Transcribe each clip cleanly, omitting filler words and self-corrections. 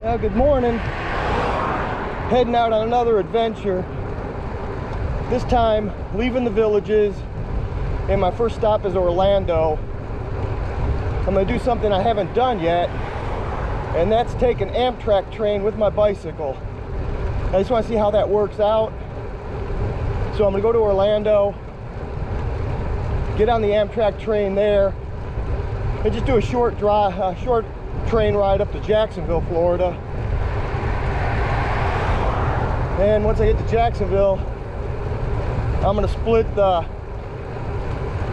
Well, good morning. Heading out on another adventure. This time leaving the villages, and my first stop is Orlando. I'm going to do something I haven't done yet, and that's take an Amtrak train with my bicycle. I just want to see how that works out. So I'm going to go to Orlando, get on the Amtrak train there, and just do a short train ride up to Jacksonville, Florida. And once I get to Jacksonville, I'm going to split the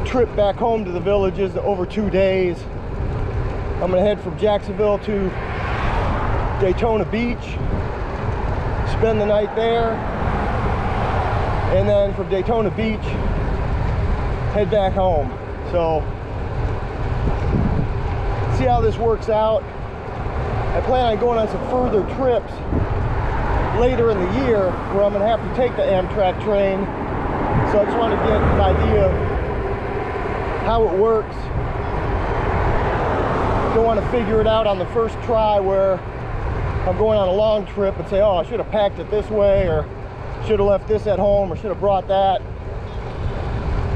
trip back home to the villages over 2 days. I'm going to head from Jacksonville to Daytona Beach, spend the night there, and then from Daytona Beach, head back home. So, see how this works out. I plan on going on some further trips later in the year where I'm going to have to take the Amtrak train. So I just want to get an idea of how it works. Don't want to figure it out on the first try where I'm going on a long trip and say, oh, I should have packed it this way, or should have left this at home, or should have brought that.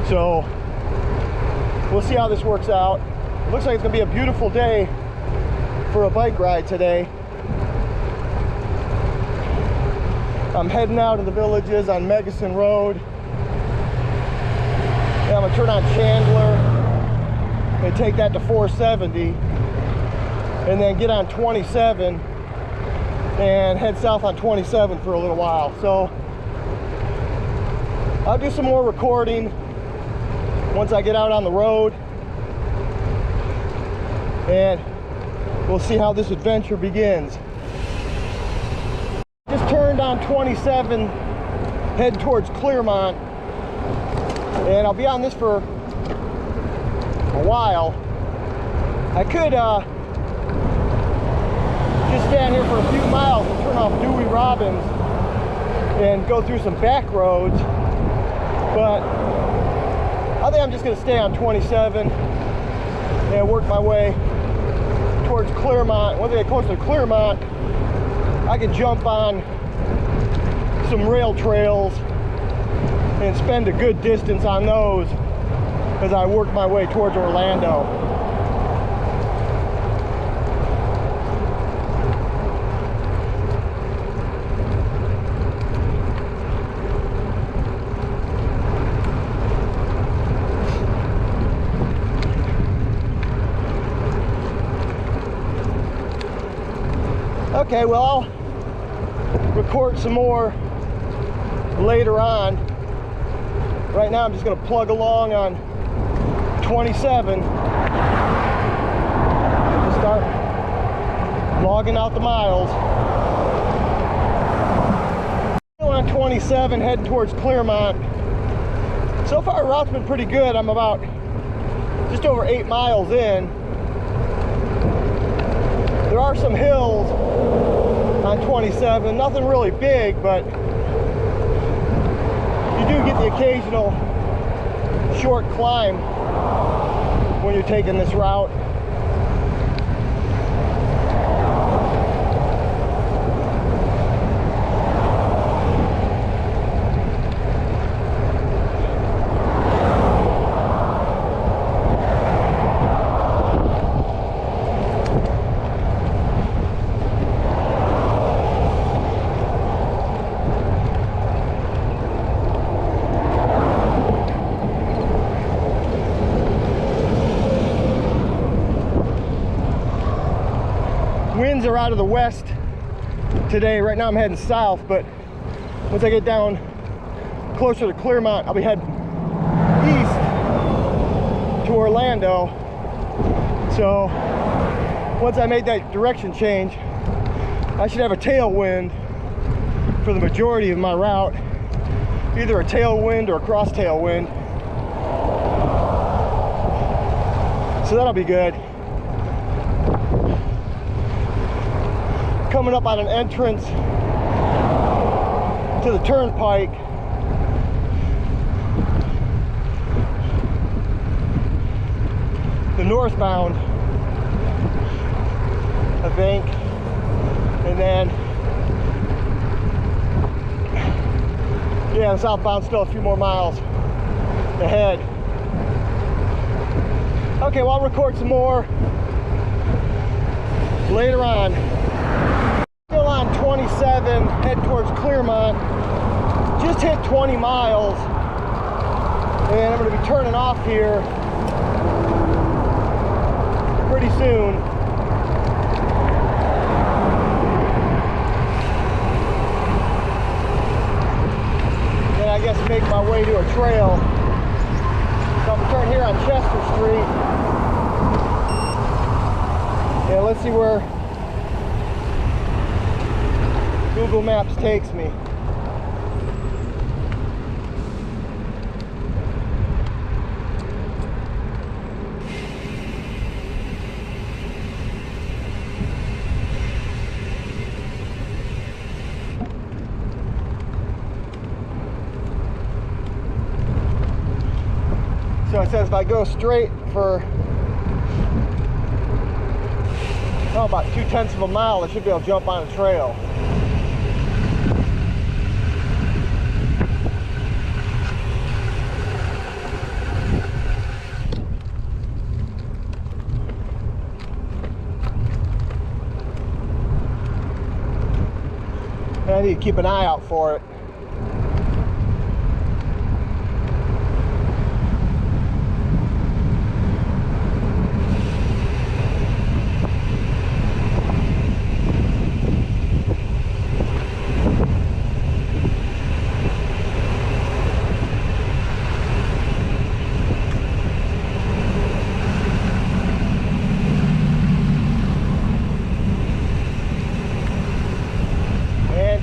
So we'll see how this works out. It looks like it's going to be a beautiful day for a bike ride today. I'm heading out of the villages on Megason Road. And I'm going to turn on Chandler and take that to 470. And then get on 27 and head south on 27 for a little while. So I'll do some more recording once I get out on the road. And we'll see how this adventure begins. Just turned on 27, head towards Clearmont, and I'll be on this for a while. I could just stand here for a few miles and turn off Dewey Robbins and go through some back roads, but I think I'm just going to stay on 27 and work my way towards Clearmont. Once I get closer to Clearmont, I can jump on some rail trails and spend a good distance on those as I work my way towards Orlando. Okay, well, I'll record some more later on. Right now, I'm just going to plug along on 27 and start logging out the miles. Still on 27, heading towards Clearmont. So far, the route's been pretty good. I'm about just over 8 miles in. There are some hills on 27, nothing really big, but you do get the occasional short climb when you're taking this route. Winds are out of the west today. Right now I'm heading south, but once I get down closer to Clearmont, I'll be heading east to Orlando. So once I make that direction change, I should have a tailwind for the majority of my route, either a tailwind or a cross tailwind. So that'll be good. Coming up on an entrance to the turnpike. The northbound, I think. And then yeah, the southbound's still a few more miles ahead. Okay, well, I'll record some more later on. Still on 27, head towards Clearmont. Just hit 20 miles, and I'm going to be turning off here pretty soon. Then I guess make my way to a trail. So I'm going to turn here on Chester Street. And let's see where Google Maps takes me. So it says if I go straight for about 2/10 of a mile, I should be able to jump on a trail. And I need to keep an eye out for it.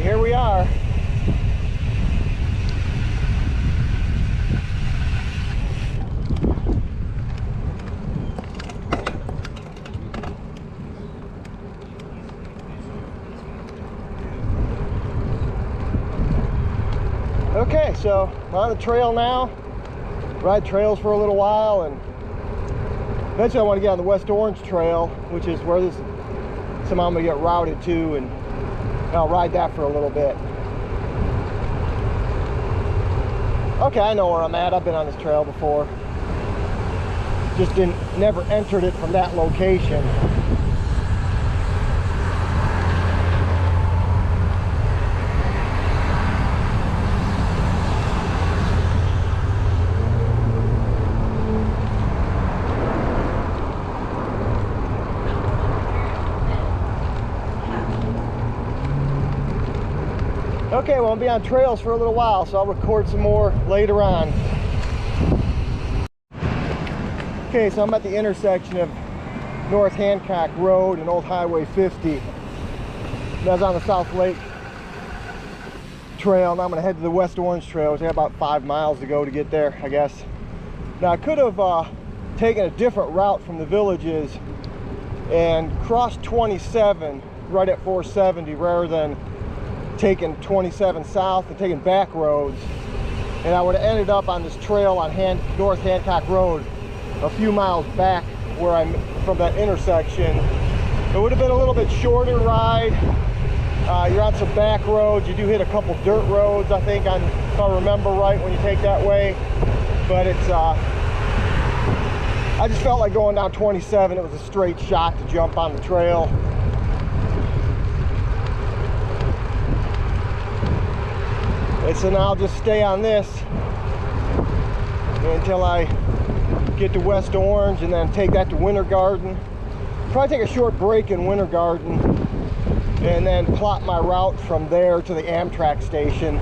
Here we are. Okay, so I'm on the trail now. Ride trails for a little while, and eventually I want to get on the West Orange Trail, which is where this somehow I'm going to get routed to, and I'll ride that for a little bit. Okay, I know where I'm at. I've been on this trail before. Just never entered it from that location. Okay, well, I'll be on trails for a little while, so I'll record some more later on. Okay, so I'm at the intersection of North Hancock Road and Old Highway 50. I was on the South Lake Trail, and I'm going to head to the West Orange Trail, which I have about 5 miles to go to get there, I guess. Now, I could have taken a different route from the villages and crossed 27 right at 470 rather than taking 27 south and taking back roads, and I would have ended up on this trail on North Hancock Road a few miles back where I'm from that intersection. It would have been a little bit shorter ride. You're on some back roads. You do hit a couple dirt roads, I think, if I remember right, when you take that way. But it's I just felt like going down 27. It was a straight shot to jump on the trail. And so now I'll just stay on this until I get to West Orange, and then take that to Winter Garden. Probably take a short break in Winter Garden, and then plot my route from there to the Amtrak station.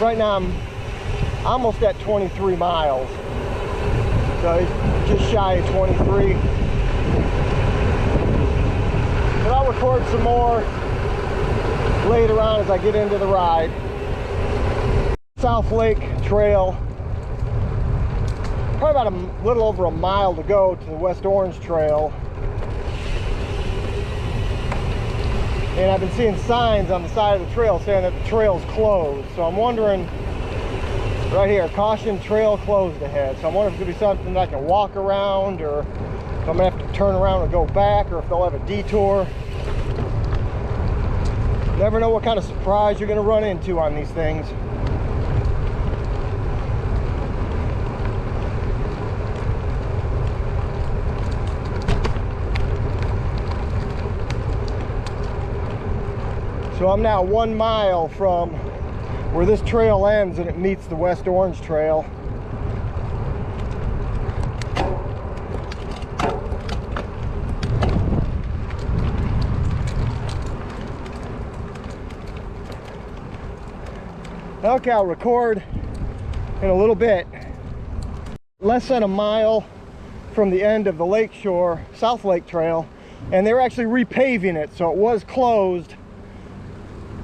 Right now I'm almost at 23 miles. So just shy of 23. But I'll record some more later on as I get into the ride. South Lake Trail. Probably about a little over a mile to go to the West Orange Trail. And I've been seeing signs on the side of the trail saying that the trail's closed. So I'm wondering, right here, caution, trail closed ahead. So I'm wondering if it's gonna be something I can walk around, or if I'm gonna have to turn around and go back, or if they'll have a detour. Never know what kind of surprise you're gonna run into on these things. So I'm now 1 mile from where this trail ends and it meets the West Orange Trail. Okay, I'll record in a little bit. Less than a mile from the end of the Lakeshore South Lake Trail, and they're actually repaving it, so it was closed.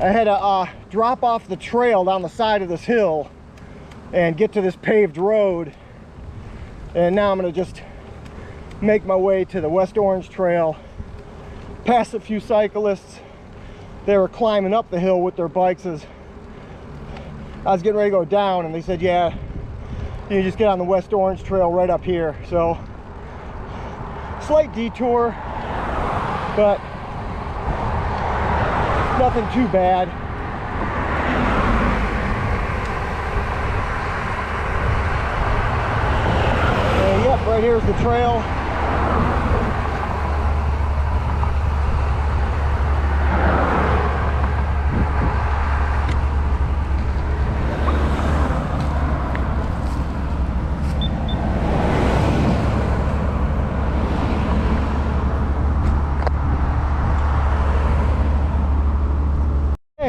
I had to drop off the trail down the side of this hill and get to this paved road, and now I'm going to just make my way to the West Orange Trail, past a few cyclists. They were climbing up the hill with their bikes as I was getting ready to go down, and they said, yeah, you can just get on the West Orange Trail right up here. So slight detour, but nothing too bad. And yep, right here's the trail.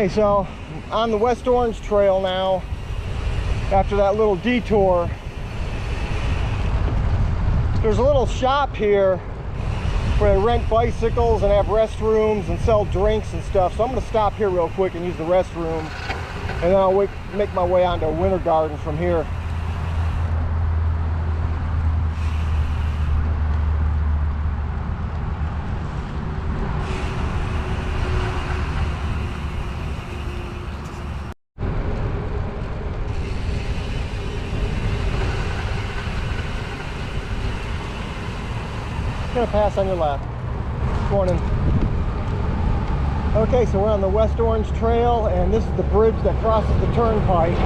So on the West Orange Trail now, after that little detour. There's a little shop here where they rent bicycles and have restrooms and sell drinks and stuff, so I'm going to stop here real quick and use the restroom, and then I'll make my way onto Winter Garden from here. Gonna pass on your left. Morning. Okay, so we're on the West Orange Trail, and this is the bridge that crosses the turnpike.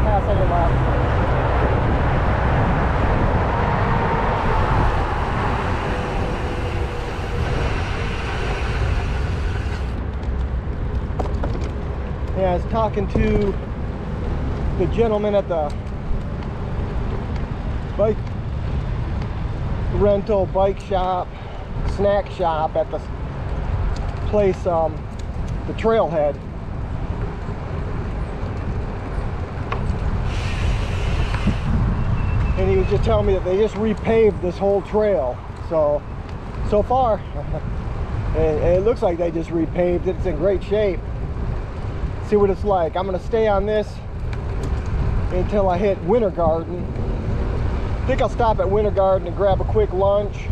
Pass on your left. Yeah, I was talking to the gentleman at the bike rental, bike shop, snack shop at the place, the trailhead. And he was just telling me that they just repaved this whole trail. So far, it looks like they just repaved it. It's in great shape. See what it's like. I'm going to stay on this until I hit Winter Garden. I think I'll stop at Winter Garden and grab a quick lunch,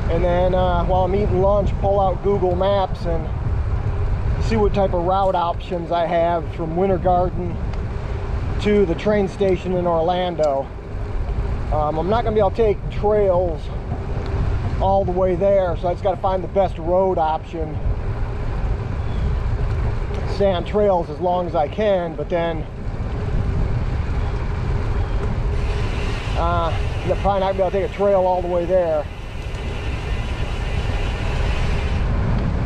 and then while I'm eating lunch, pull out Google Maps and see what type of route options I have from Winter Garden to the train station in Orlando. I'm not going to be able to take trails all the way there, so I just got to find the best road option. Stay on trails as long as I can, but then you're probably not going to be able to take a trail all the way there.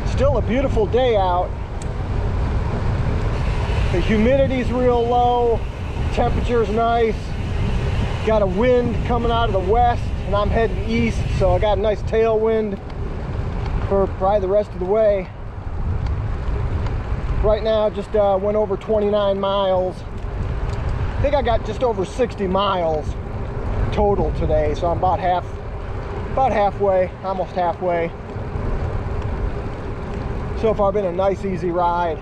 Still a beautiful day out. The humidity's real low, temperature's nice. Got a wind coming out of the west, and I'm heading east, so I got a nice tailwind for probably the rest of the way. Right now, just went over 29 miles. I think I got just over 60 miles total today, so I'm about halfway, almost halfway. So far, been a nice, easy ride.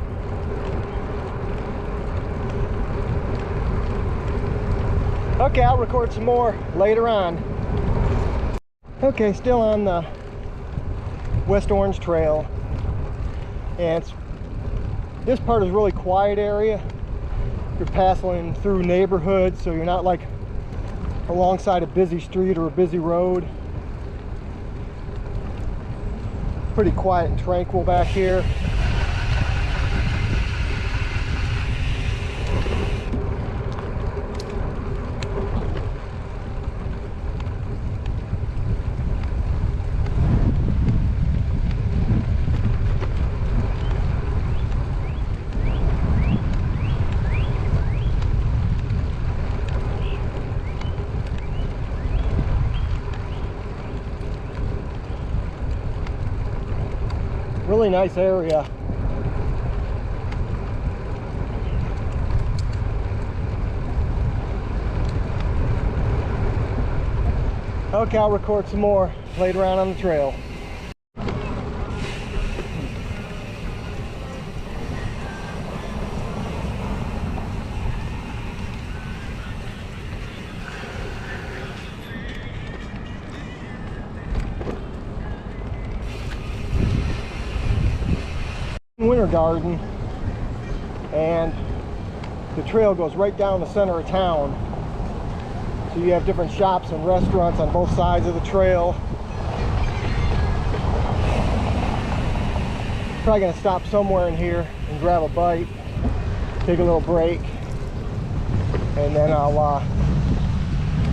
Okay, I'll record some more later on. Okay, still on the West Orange Trail, and this part is really quiet area. You're passing through neighborhoods, so you're not like alongside a busy street or a busy road. Pretty quiet and tranquil back here. Really nice area. Okay, I'll record some more later on the trail. Winter Garden, and the trail goes right down the center of town, so you have different shops and restaurants on both sides of the trail. Probably gonna stop somewhere in here and grab a bite, take a little break, and then I'll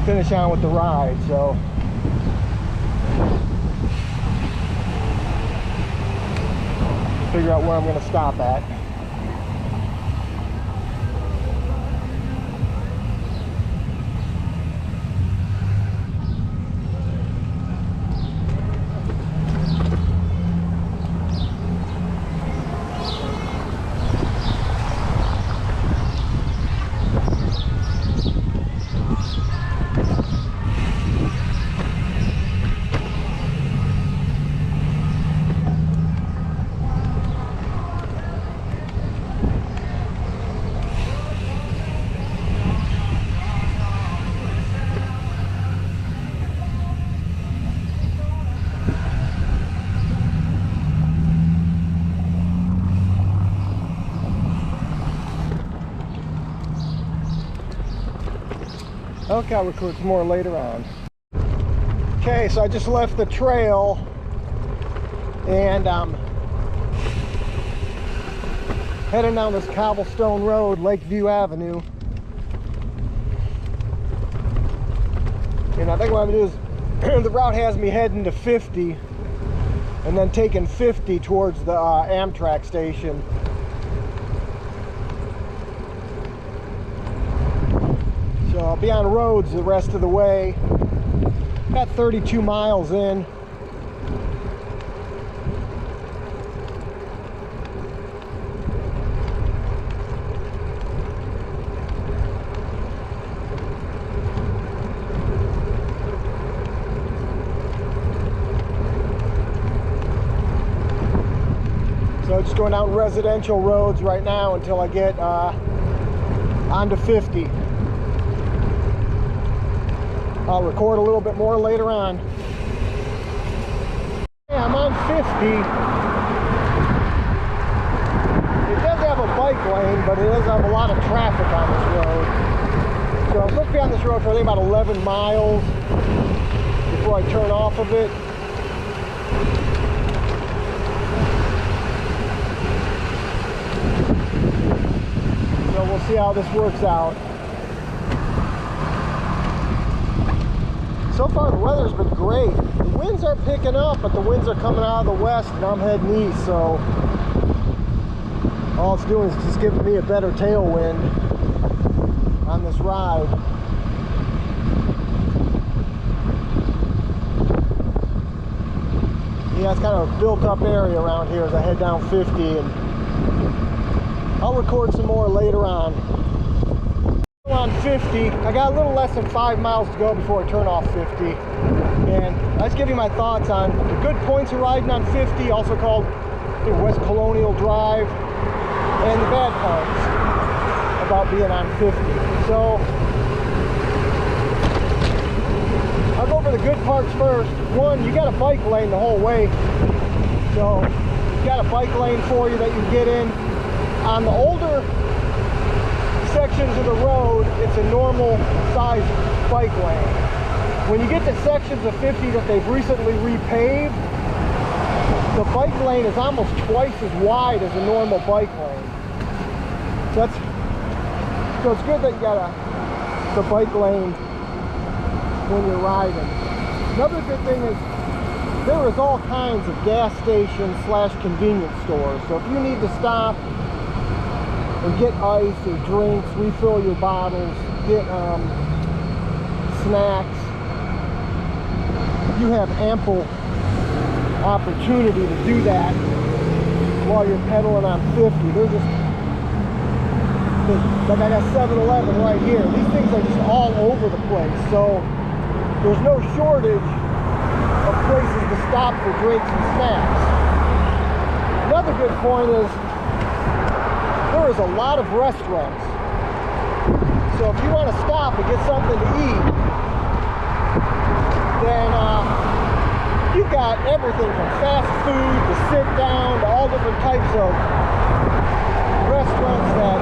finish on with the ride. So figure out where I'm going to stop at. Okay, I'll record some more later on. Okay, so I just left the trail, and I'm heading down this cobblestone road, Lakeview Avenue. And I think what I'm gonna do is the route has me heading to 50 and then taking 50 towards the Amtrak station. So I'll be on roads the rest of the way. Got 32 miles in. So just going down residential roads right now until I get onto 50. I'll record a little bit more later on. Yeah, I'm on 50. It does have a bike lane, but it does have a lot of traffic on this road. So I'm supposed to be on this road for I think about 11 miles before I turn off of it. So we'll see how this works out. So far the weather's been great. The winds are picking up, but the winds are coming out of the west and I'm heading east, so all it's doing is just giving me a better tailwind on this ride. Yeah, it's kind of a built up area around here as I head down 50, and I'll record some more later on. On 50, I got a little less than 5 miles to go before I turn off 50, and I'll just give you my thoughts on the good points of riding on 50, also called West Colonial Drive, and the bad parts about being on 50. So I'll go over the good parts first. One, you got a bike lane the whole way. So you've got a bike lane for you that you get in. On the older sections of the road, it's a normal size bike lane. When you get to sections of 50 that they've recently repaved, the bike lane is almost twice as wide as a normal bike lane. So it's good that you got the bike lane when you're riding. Another good thing is there is all kinds of gas stations / convenience stores. So if you need to stop and get ice or drinks, refill your bottles, get snacks, you have ample opportunity to do that while you're pedaling on 50. They're just, like I got 7-Eleven right here. These things are just all over the place. So there's no shortage of places to stop for drinks and snacks. Another good point is there is a lot of restaurants. So if you want to stop and get something to eat, then you've got everything from fast food to sit down to all different types of restaurants that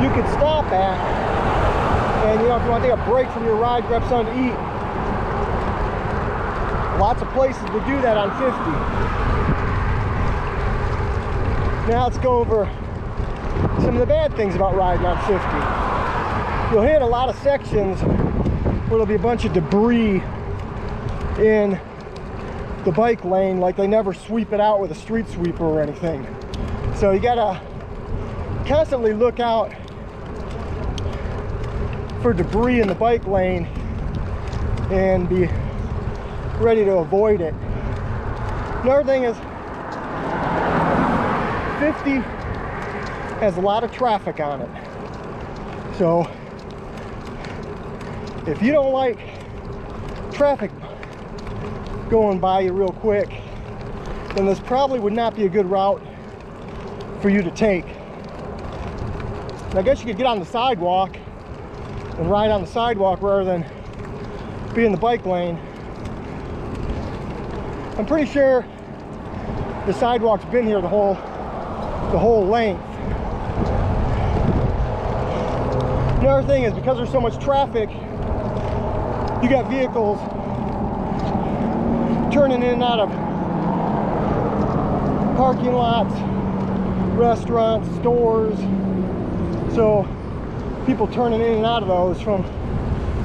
you could stop at. And you know, if you want to take a break from your ride, grab something to eat, lots of places to do that on 50. Now let's go over some of the bad things about riding on 50. You'll hit a lot of sections where there'll be a bunch of debris in the bike lane, like they never sweep it out with a street sweeper or anything. So you gotta constantly look out for debris in the bike lane and be ready to avoid it. Another thing is 50 has a lot of traffic on it. So if you don't like traffic going by you real quick, then this probably would not be a good route for you to take. And I guess you could get on the sidewalk and ride on the sidewalk rather than be in the bike lane. I'm pretty sure the sidewalk's been here the whole length. Another thing is, because there's so much traffic, you got vehicles turning in and out of parking lots, restaurants, stores. So people turning in and out of those from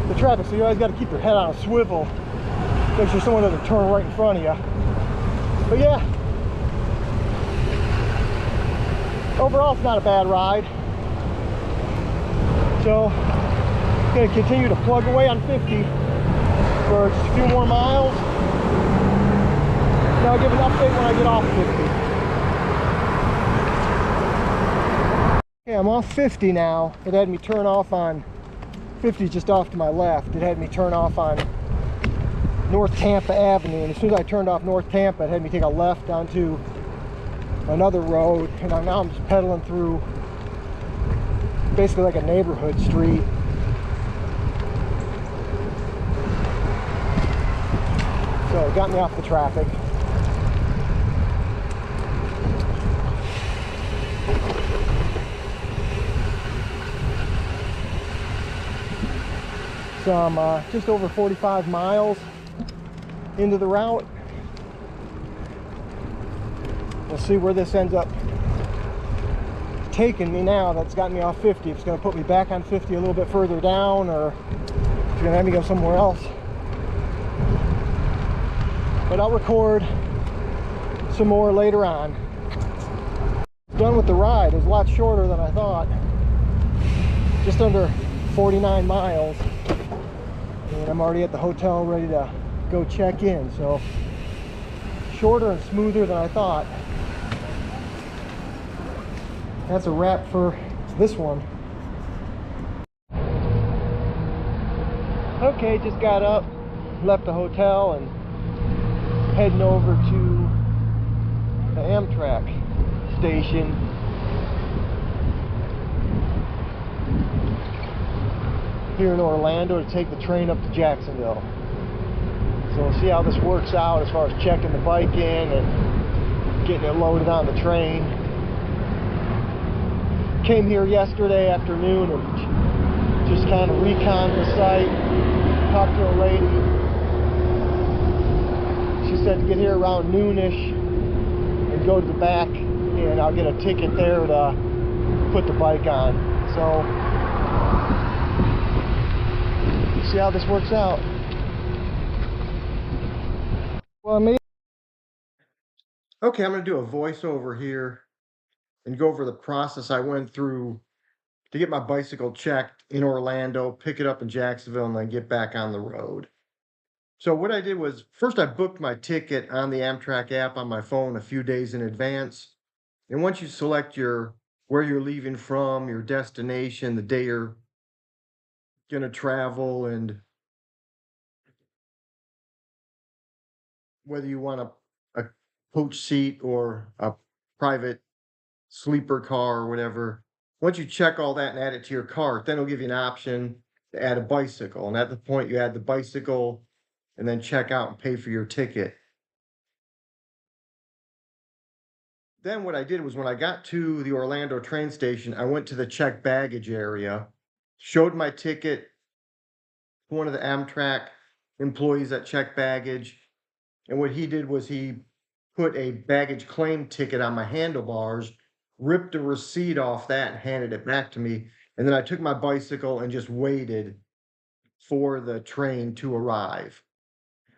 the traffic. So you always got to keep your head on a swivel. Make sure someone doesn't turn right in front of you. But yeah, overall it's not a bad ride. So I'm going to continue to plug away on 50 for just a few more miles. Now I'll give an update when I get off 50. Okay, I'm off 50 now. It had me turn off on 50 just off to my left. It had me turn off on North Tampa Avenue, and as soon as I turned off North Tampa, it had me take a left onto another road, and now I'm just pedaling through basically like a neighborhood street. So it got me off the traffic. So I'm just over 45 miles into the route. We'll see where this ends up taking me now. That's got me off 50. If it's going to put me back on 50 a little bit further down, or if it's going to have me go somewhere else. But I'll record some more later on. Done with the ride. It was a lot shorter than I thought. Just under 49 miles. And I'm already at the hotel ready to go check in. So shorter and smoother than I thought. That's a wrap for this one. Okay, just got up, left the hotel, and heading over to the Amtrak station. here in Orlando to take the train up to Jacksonville. So we'll see how this works out as far as checking the bike in and getting it loaded on the train. Came here yesterday afternoon and just kind of reconned the site. Talked to a lady. She said to get here around noonish and go to the back, and I'll get a ticket there to put the bike on. So see how this works out. Well, okay, I'm going to do a voiceover here and go over the process I went through to get my bicycle checked in Orlando, pick it up in Jacksonville, and then get back on the road. So what I did was, first I booked my ticket on the Amtrak app on my phone a few days in advance. And once you select where you're leaving from, your destination, the day you're going to travel, and whether you want a coach seat or a private sleeper car or whatever, once you check all that and add it to your cart, then it'll give you an option to add a bicycle. And at the point you add the bicycle and then check out and pay for your ticket. Then what I did was, when I got to the Orlando train station, I went to the check baggage area, showed my ticket to one of the Amtrak employees that check baggage. And what he did was he put a baggage claim ticket on my handlebars, ripped a receipt off that and handed it back to me. And then I took my bicycle and just waited for the train to arrive.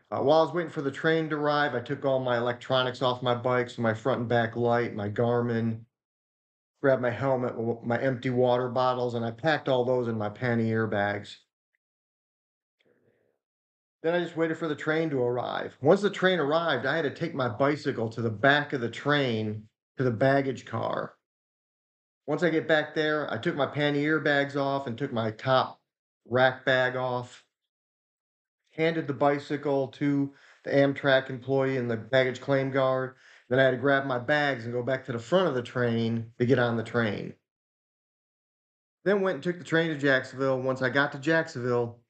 While I was waiting for the train to arrive, I took all my electronics off my bike, so my front and back light, my Garmin, grabbed my helmet, my empty water bottles, and I packed all those in my pannier bags. Then I just waited for the train to arrive. Once the train arrived, I had to take my bicycle to the back of the train to the baggage car. Once I get back there, I took my pannier bags off and took my top rack bag off, handed the bicycle to the Amtrak employee and the baggage claim guard. Then I had to grab my bags and go back to the front of the train to get on the train. Then went and took the train to Jacksonville. Once I got to Jacksonville,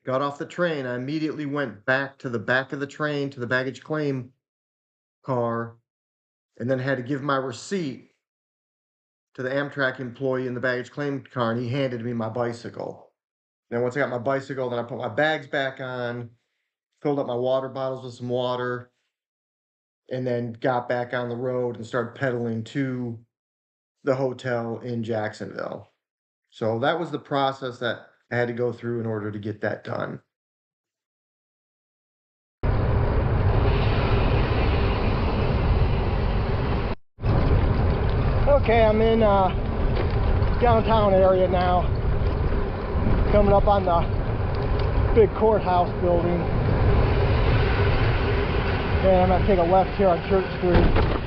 got off the train, I immediately went back to the back of the train to the baggage claim car, and then had to give my receipt to the Amtrak employee in the baggage claim car, and he handed me my bicycle. Then once I got my bicycle, then I put my bags back on, filled up my water bottles with some water, and then got back on the road and started pedaling to the hotel in Jacksonville. So that was the process that I had to go through in order to get that done. Okay, I'm in downtown area now, coming up on the big courthouse building, and I'm going to take a left here on Church Street.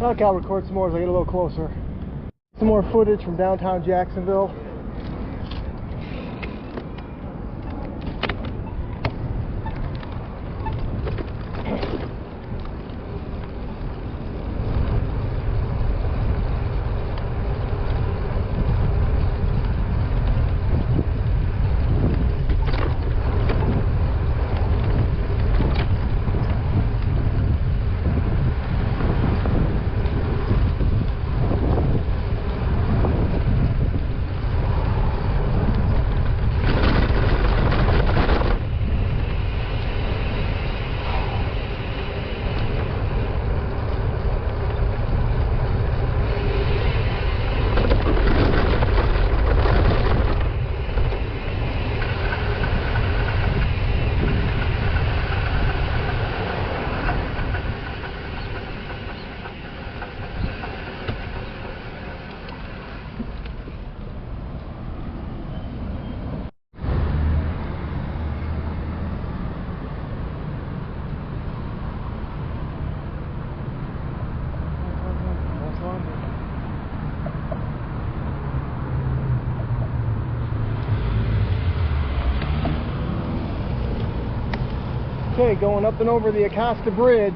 Okay, I'll record some more as I get a little closer. Some more footage from downtown Jacksonville. Okay, going up and over the Acosta Bridge.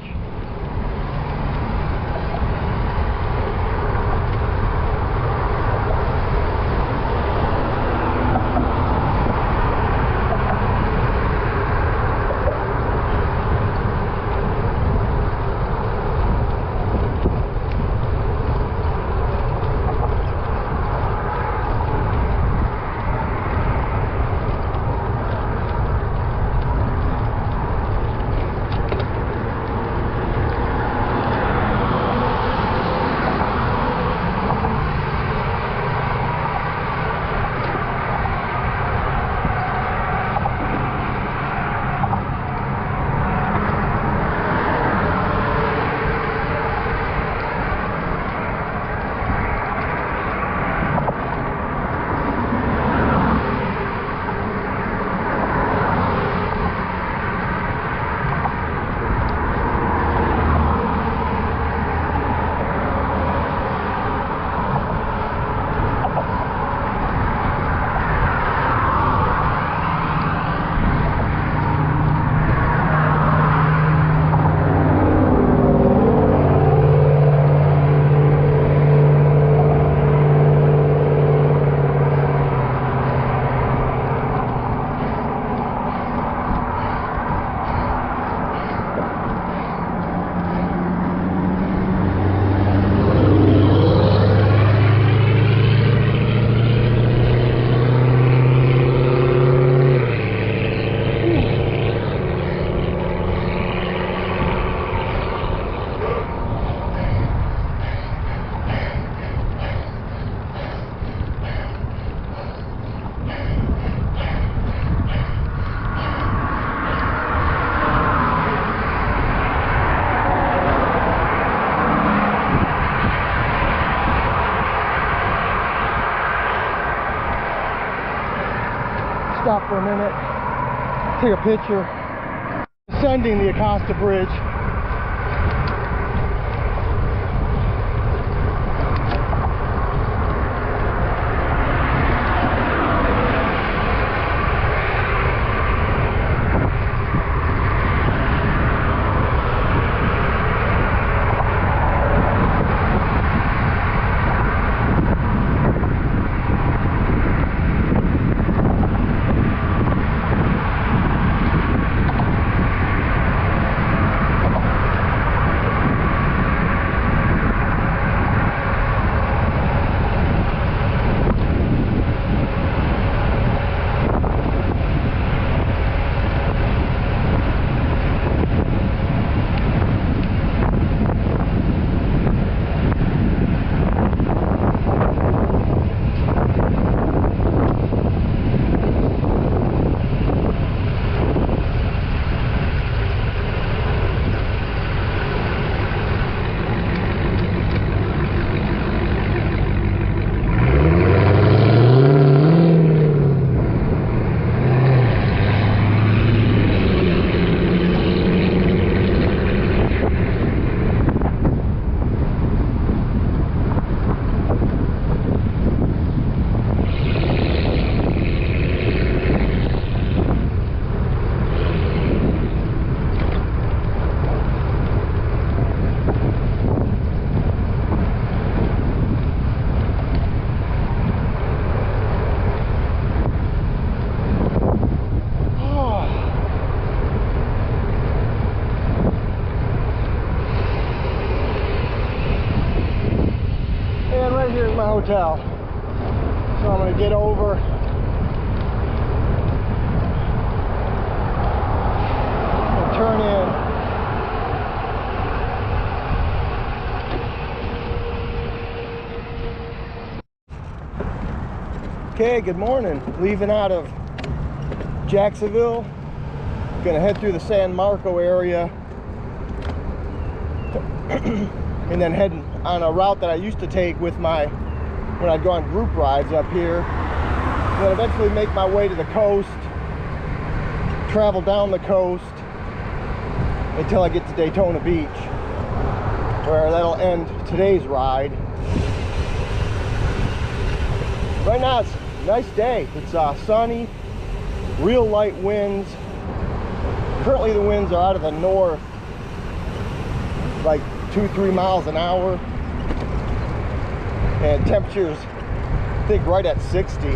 Stop for a minute, take a picture. Ascending the Acosta Bridge. Here's my hotel. So I'm going to get over and turn in. Okay, good morning. Leaving out of Jacksonville. Gonna head through the San Marco area and then heading on a route that I used to take with my, when I'd go on group rides up here. Then eventually make my way to the coast, travel down the coast until I get to Daytona Beach, where that'll end today's ride. Right now it's a nice day. It's sunny, real light winds. The Currently the winds are out of the north, like 2-3 miles an hour, and temperatures I think right at 60.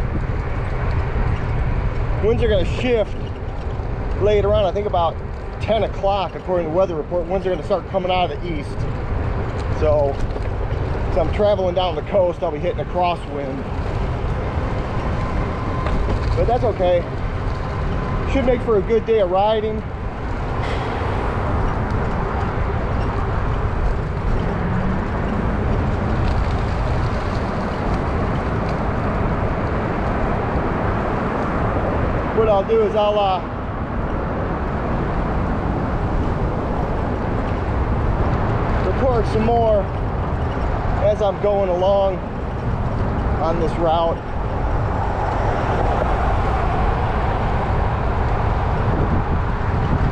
Winds are going to shift later on. I think about 10 o'clock according to the weather report. Winds are going to start coming out of the east. So I'm traveling down the coast, I'll be hitting a crosswind. But that's okay. Should make for a good day of riding. What I'll do is I'll record some more as I'm going along on this route.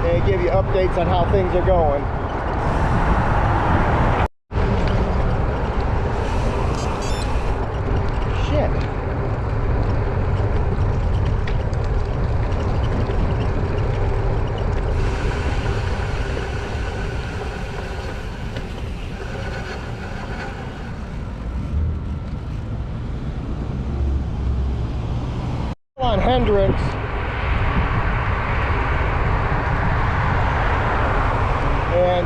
And give you updates on how things are going. On Hendricks, and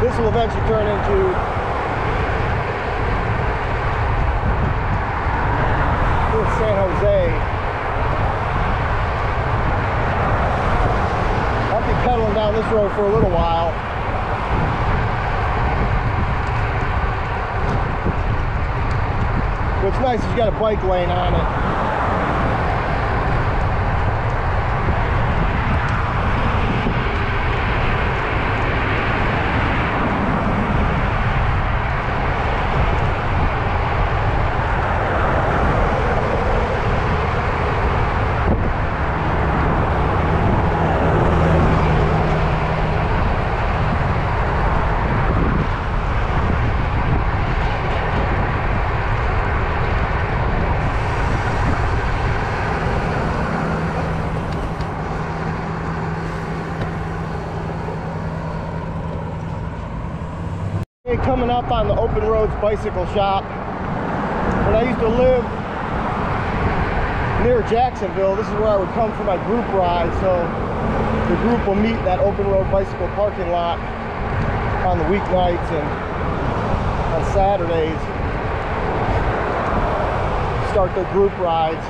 this will eventually turn into San Jose. I'll be pedaling down this road for a little while. What's nice is you got a bike lane on it. Coming up on the Open Roads Bicycle Shop. When I used to live near Jacksonville, this is where I would come for my group ride. So the group will meet that Open Road Bicycle parking lot on the weeknights and on Saturdays. Start their group rides,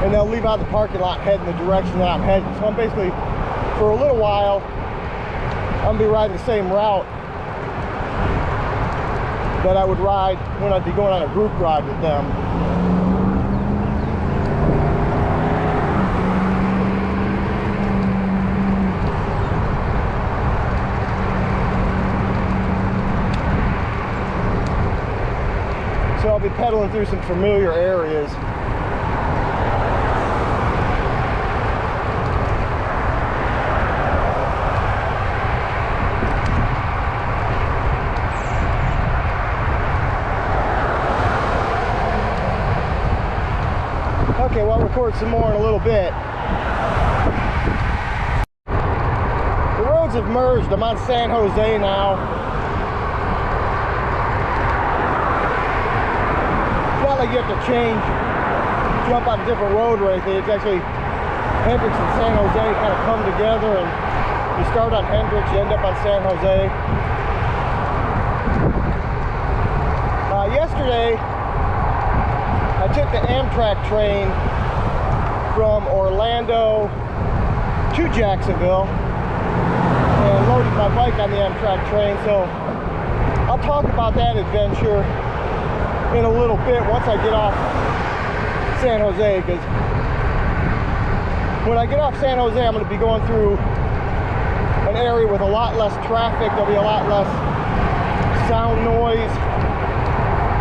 and they'll leave out the parking lot, head in the direction that I'm heading. So I'm basically, for a little while, I'm gonna be riding the same route that I would ride when I'd be going on a group ride with them. So I'll be pedaling through some familiar areas. Okay, well, I'll record some more in a little bit. The roads have merged. I'm on San Jose now. It's not like you have to change, jump on a different road or anything. It's actually Hendricks and San Jose kind of come together, and you start on Hendricks, you end up on San Jose. Yesterday, I took the Amtrak train from Orlando to Jacksonville and loaded my bike on the Amtrak train. So I'll talk about that adventure in a little bit once I get off San Jose, because when I get off San Jose, I'm going to be going through an area with a lot less traffic. There'll be a lot less sound noise,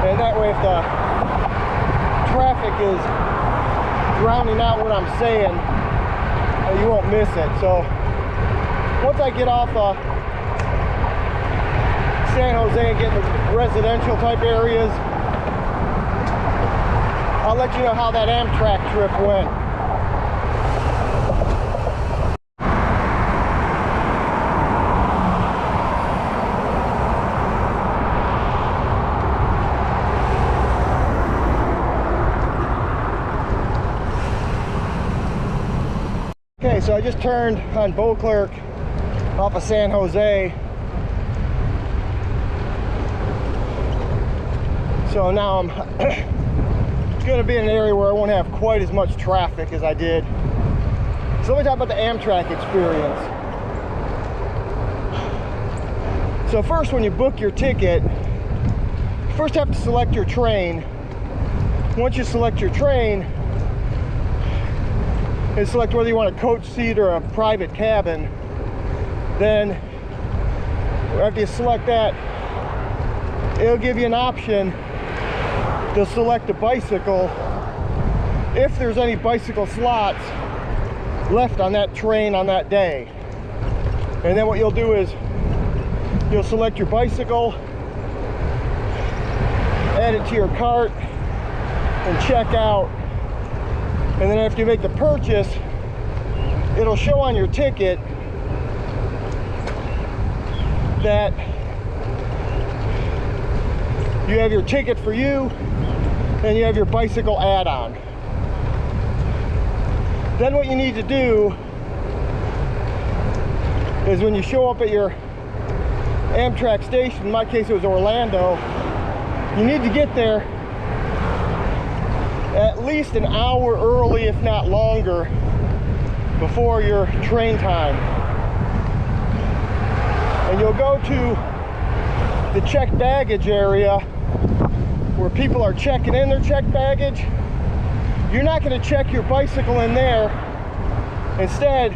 and that way if the traffic is drowning out what I'm saying, you won't miss it. So once I get off San Jose and get into residential type areas, I'll let you know how that Amtrak trip went. So I just turned on Beauclerk off of San Jose. So now I'm going to be in an area where I won't have quite as much traffic as I did. So let me talk about the Amtrak experience. So first, when you book your ticket, you first have to select your train. Once you select your train, and select whether you want a coach seat or a private cabin, then after you select that, it'll give you an option to select a bicycle if there's any bicycle slots left on that train on that day. And then what you'll do is you'll select your bicycle, add it to your cart, and check out. And then after you make the purchase, it'll show on your ticket that you have your ticket for you and you have your bicycle add-on. Then what you need to do is when you show up at your Amtrak station, in my case it was Orlando, you need to get there at least an hour early, if not longer, before your train time. And you'll go to the checked baggage area where people are checking in their checked baggage. You're not going to check your bicycle in there. Instead,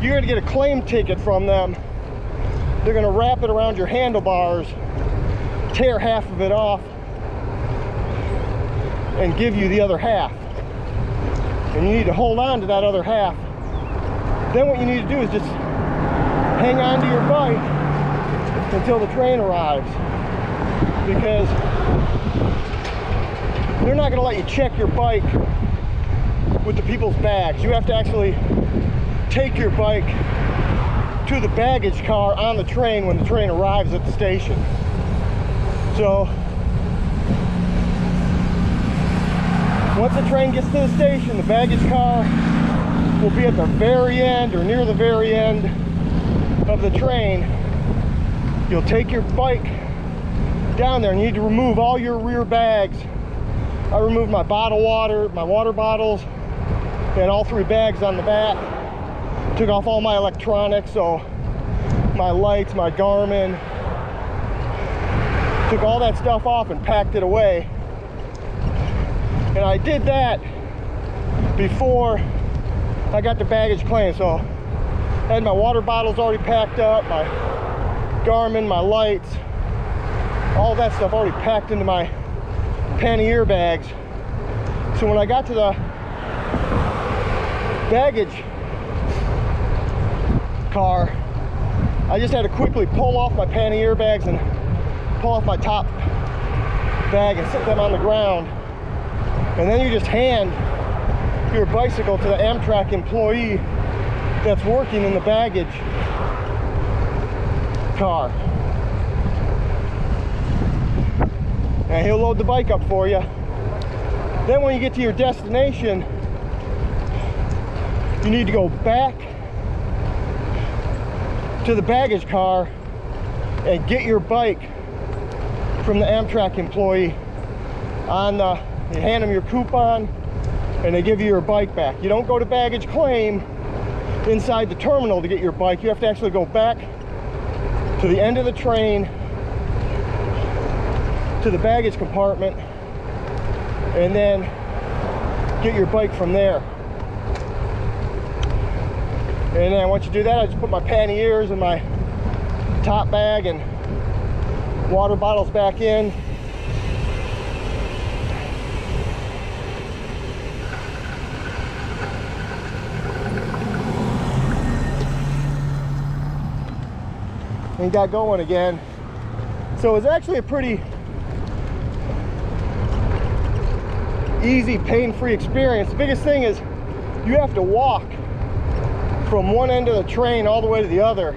you're going to get a claim ticket from them. They're going to wrap it around your handlebars, tear half of it off, and give you the other half. And you need to hold on to that other half. Then what you need to do is just hang on to your bike until the train arrives, because they're not going to let you check your bike with the people's bags. You have to actually take your bike to the baggage car on the train when the train arrives at the station. So once the train gets to the station, the baggage car will be at the very end or near the very end of the train. You'll take your bike down there and you need to remove all your rear bags. I removed my bottled water, my water bottles, and all 3 bags on the back. Took off all my electronics, so my lights, my Garmin. Took all that stuff off and packed it away. And I did that before I got the baggage claim. So I had my water bottles already packed up, my Garmin, my lights, all that stuff already packed into my pannier bags. So when I got to the baggage car, I just had to quickly pull off my pannier bags and pull off my top bag and sit them on the ground. And then you just hand your bicycle to the Amtrak employee that's working in the baggage car. And he'll load the bike up for you. Then when you get to your destination, you need to go back to the baggage car and get your bike from the Amtrak employee. You hand them your coupon and they give you your bike back. You don't go to baggage claim inside the terminal to get your bike. You have to actually go back to the end of the train to the baggage compartment and then get your bike from there. And then once you do that, I just put my panniers and my top bag and water bottles back in. And got going again. So it was actually a pretty easy, pain-free experience. The biggest thing is you have to walk from one end of the train all the way to the other.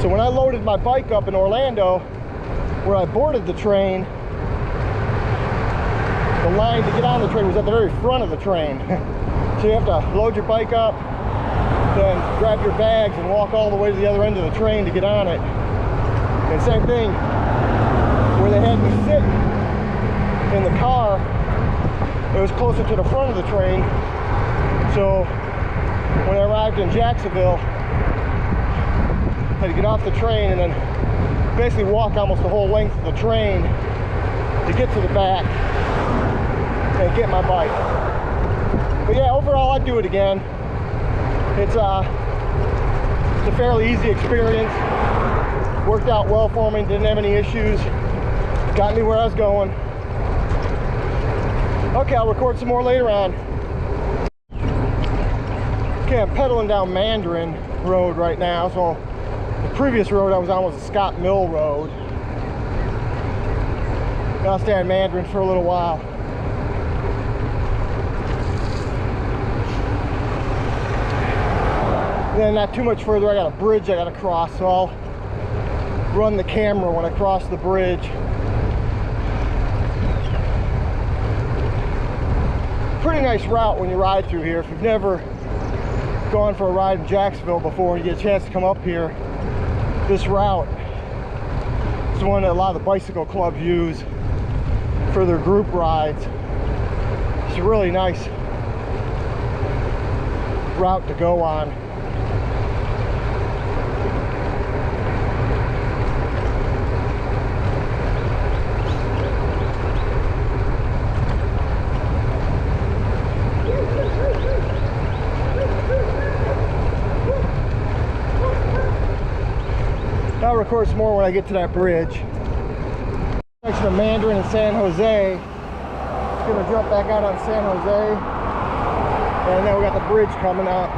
So when I loaded my bike up in Orlando, where I boarded the train, the line to get on the train was at the very front of the train. So you have to load your bike up, then grab your bags and walk all the way to the other end of the train to get on it. And same thing, where they had me sit in the car, it was closer to the front of the train. So when I arrived in Jacksonville, I had to get off the train and then basically walk almost the whole length of the train to get to the back and get my bike. But yeah, overall I'd do it again. It's a fairly easy experience. Worked out well for me, didn't have any issues. Got me where I was going. Okay, I'll record some more later on. Okay, I'm pedaling down Mandarin Road right now. So the previous road I was on was a Scott Mill Road. I'll stay on Mandarin for a little while. And then not too much further, I got a bridge I got to cross, so I'll run the camera when I cross the bridge. Pretty nice route when you ride through here. If you've never gone for a ride in Jacksonville before and you get a chance to come up here, this route is one that a lot of the bicycle clubs use for their group rides. It's a really nice route to go on. I'll record some more when I get to that bridge. Section of Mandarin and San Jose. Just gonna jump back out on San Jose, and then we got the bridge coming up.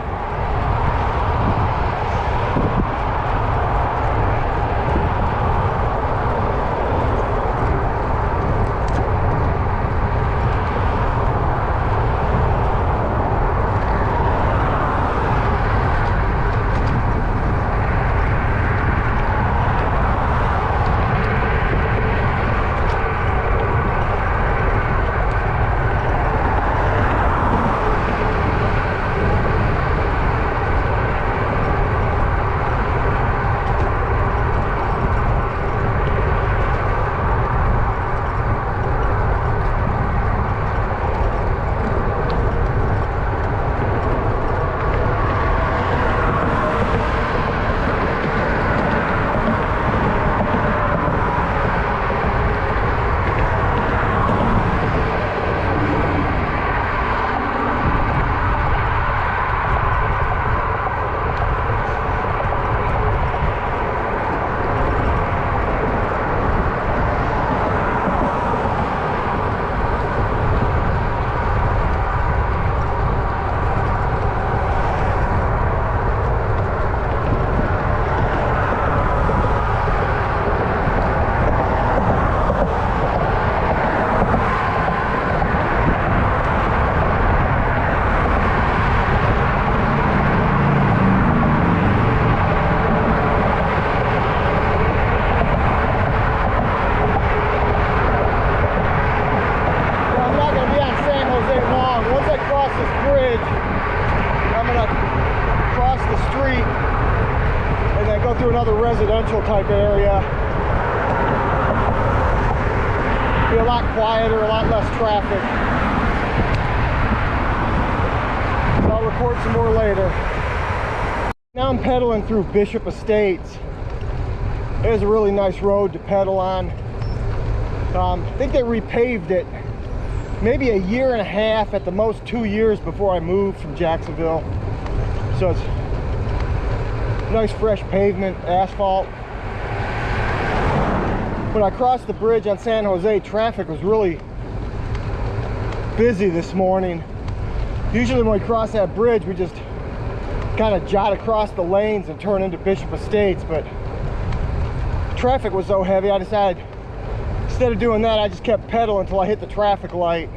Residential type area. Be a lot quieter, a lot less traffic. So I'll record some more later. Now I'm pedaling through Bishop Estates. There's a really nice road to pedal on. I think they repaved it maybe a year and a half, at the most 2 years, before I moved from Jacksonville. So it's nice fresh pavement, asphalt. When I crossed the bridge on San Jose, traffic was really busy this morning. Usually when we cross that bridge, we just kind of jot across the lanes and turn into Bishop Estates, but traffic was so heavy, I decided instead of doing that, I just kept pedaling until I hit the traffic light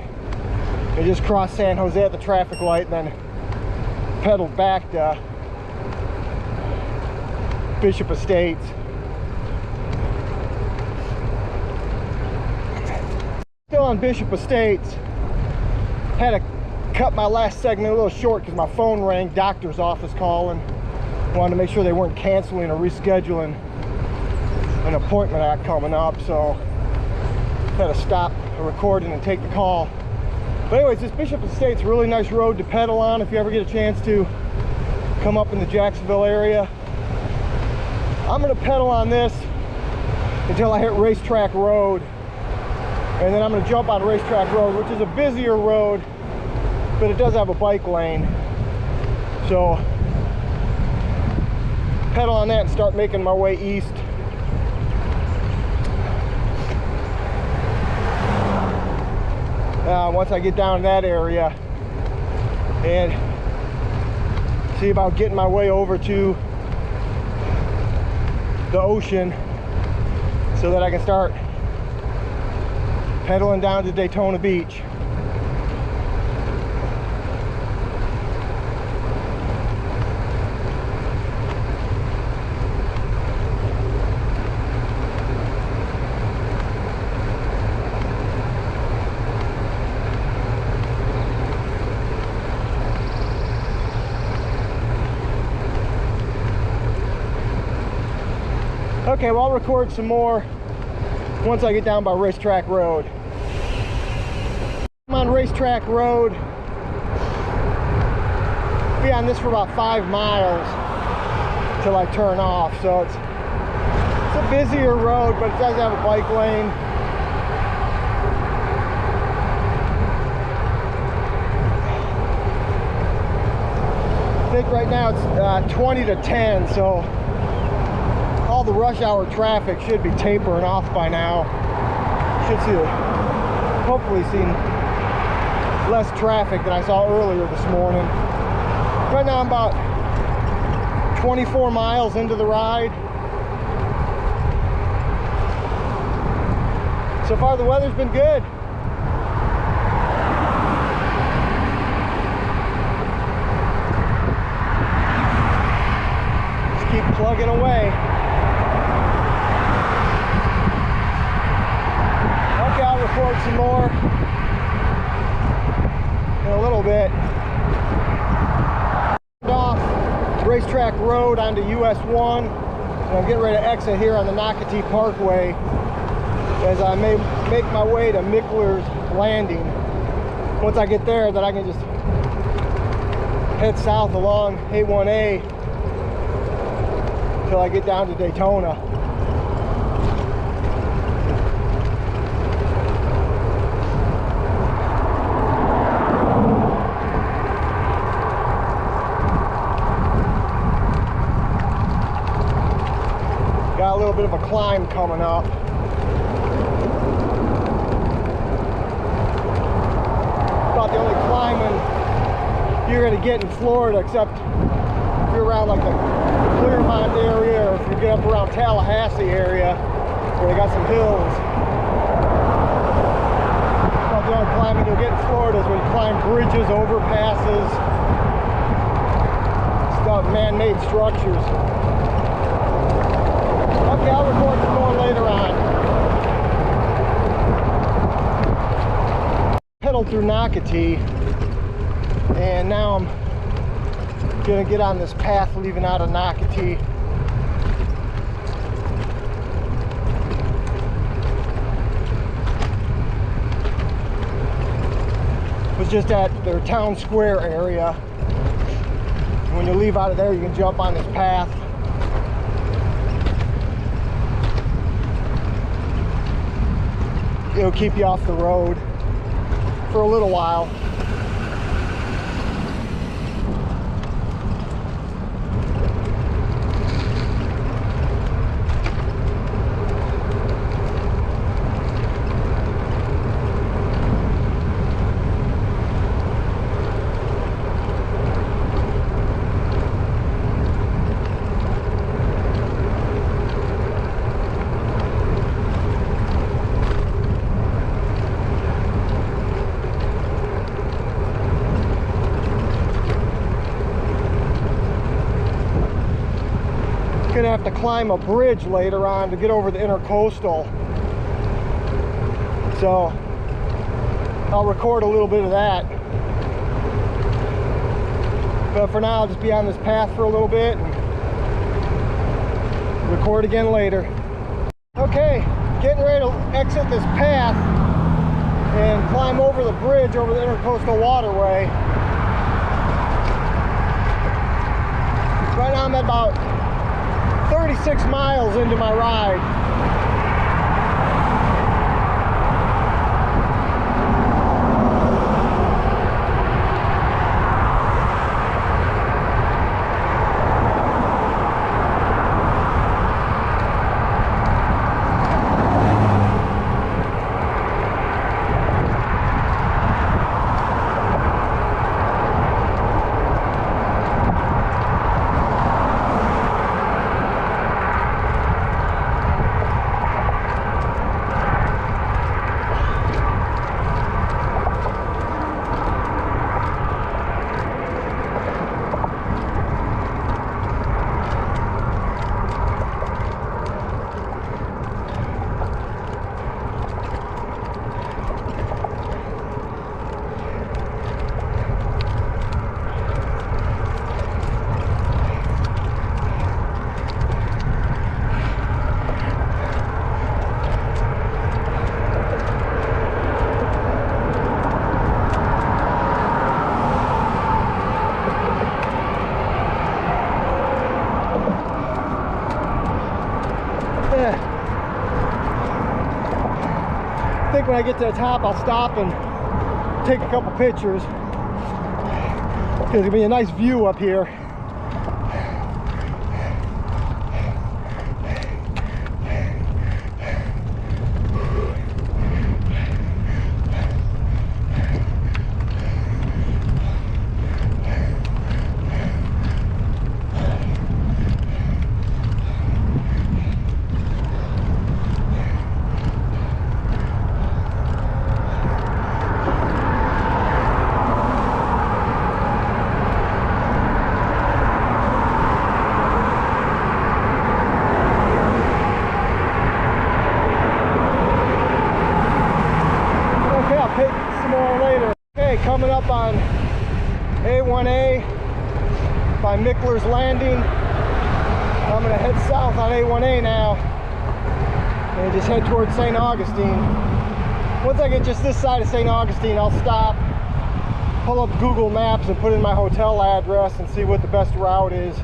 and just crossed San Jose at the traffic light, and then pedaled back to Bishop Estates. Still on Bishop Estates. Had to cut my last segment a little short because my phone rang, doctor's office calling. Wanted to make sure they weren't canceling or rescheduling an appointment I got coming up, so had to stop the recording and take the call. But anyways, this Bishop Estates, really nice road to pedal on if you ever get a chance to come up in the Jacksonville area. I'm gonna pedal on this until I hit Racetrack Road, and then I'm gonna jump on Racetrack Road, which is a busier road, but it does have a bike lane. So pedal on that and start making my way east. Once I get down to that area, and see about getting my way over to the ocean so that I can start pedaling down to Daytona Beach. Okay, well, I'll record some more once I get down by Racetrack Road. I'm on Racetrack Road. Be on this for about 5 miles till I turn off. So it's a busier road, but it does have a bike lane. I think right now it's 20 to 10, so all the rush hour traffic should be tapering off by now. Should see, hopefully seen less traffic than I saw earlier this morning. Right now I'm about 24 miles into the ride. So far the weather's been good. Just keep plugging away. I'll record some more in a little bit. Off Racetrack Road onto US 1, and I'm getting ready to exit here on the Nocatee Parkway as I may make my way to Mickler's Landing. Once I get there, then I can just head south along A1A until I get down to Daytona. Got a little bit of a climb coming up. About the only climbing you're going to get in Florida, except if you're around like the Clearmont area, or if you get up around Tallahassee area where they got some hills. About the only climbing you'll get in Florida is when you climb bridges, overpasses, stuff, man-made structures. Okay, I'll record some more later on. Pedaled through Nocatee, and now I'm gonna get on this path leaving out of Nocatee. It was just at their town square area. When you leave out of there, you can jump on this path. It'll keep you off the road for a little while. Gonna have to climb a bridge later on to get over the intercoastal, so I'll record a little bit of that. But for now, I'll just be on this path for a little bit and record again later. Okay, getting ready to exit this path and climb over the bridge over the Intercoastal Waterway. Right now I'm at about 36 miles into my ride. I think when I get to the top, I'll stop and take a couple pictures. There's gonna be a nice view up here. Coming up on A1A by Mickler's Landing. I'm going to head south on A1A now and just head towards St. Augustine. Once I get just this side of St. Augustine, I'll stop, pull up Google Maps and put in my hotel address and see what the best route is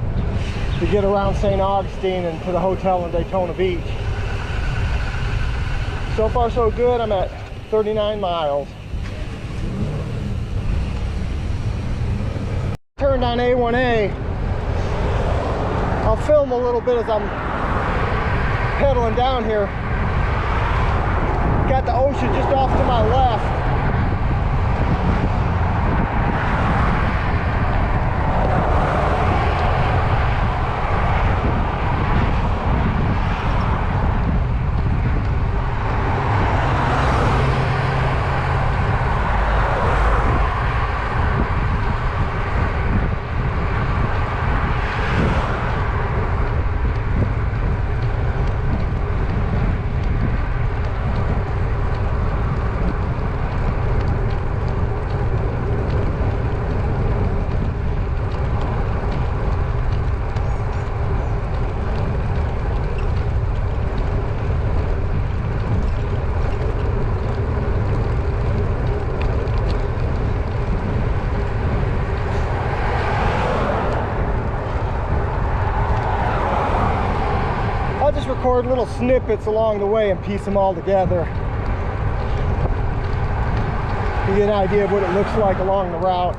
to get around St. Augustine and to the hotel in Daytona Beach. So far so good. I'm at 39 miles. Turned on A1A. I'll film a little bit as I'm pedaling down here. Got the ocean just off to my left. Record little snippets along the way and piece them all together. You get an idea of what it looks like along the route.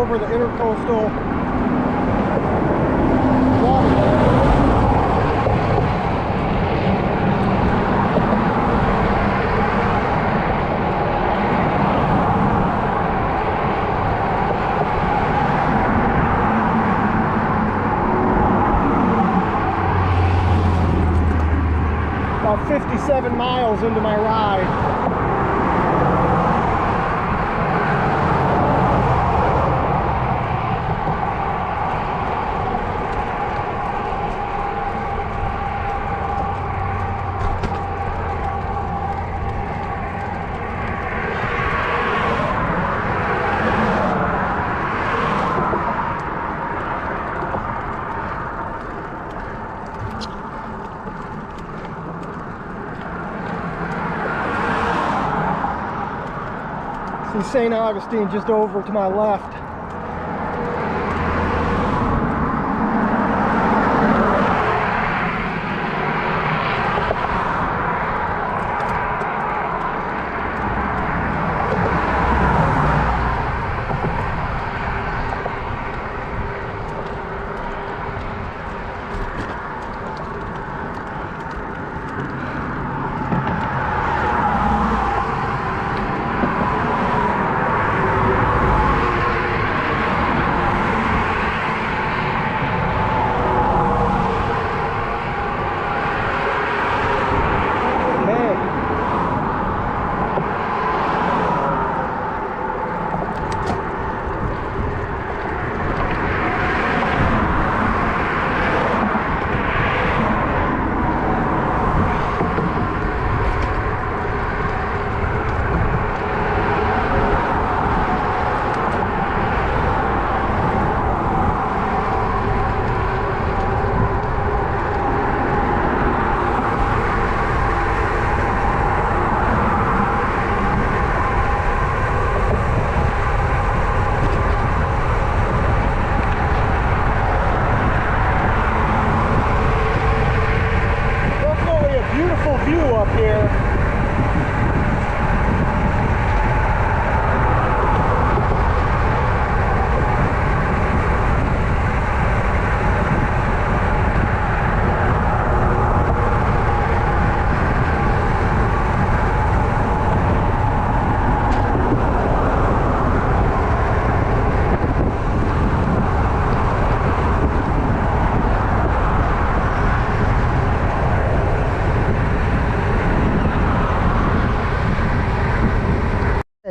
over the intercoastal waterway. About 57 miles into my ride. See St. Augustine just over to my left.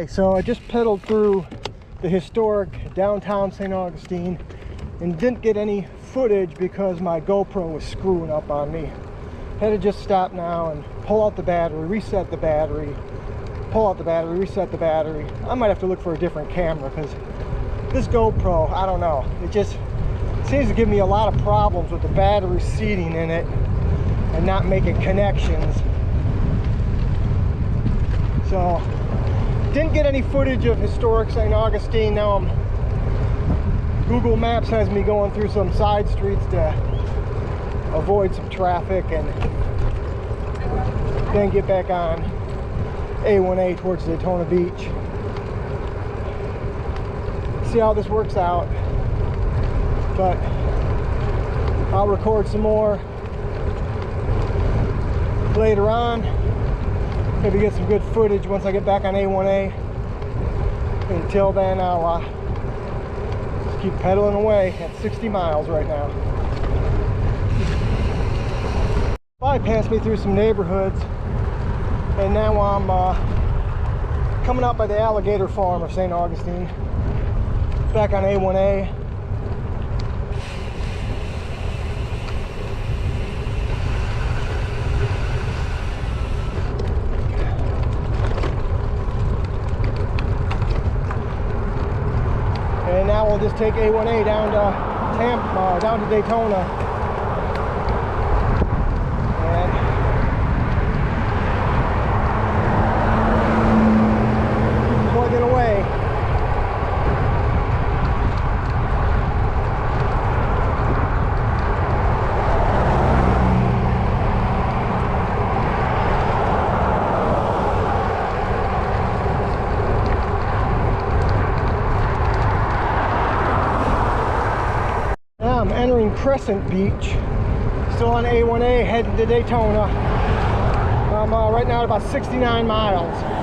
So I just pedaled through the historic downtown St. Augustine and didn't get any footage because my GoPro was screwing up on me. Had to just stop now and pull out the battery, reset the battery, pull out the battery, reset the battery. I might have to look for a different camera because this GoPro, I don't know, it just seems to give me a lot of problems with the battery seating in it and not making connections. So didn't get any footage of historic St. Augustine. Now Google Maps has me going through some side streets to avoid some traffic and then get back on A1A towards Daytona Beach. See how this works out. But I'll record some more later on. Maybe get some good footage once I get back on A1A. Until then, I'll just keep pedaling away at 60 miles right now. Bypassed me through some neighborhoods, and now I'm coming out by the alligator farm of St. Augustine. Back on A1A. And now we'll just take A1A down to down to Daytona, and plugging away. Crescent Beach. Still on A1A, heading to Daytona. I'm right now at about 69 miles.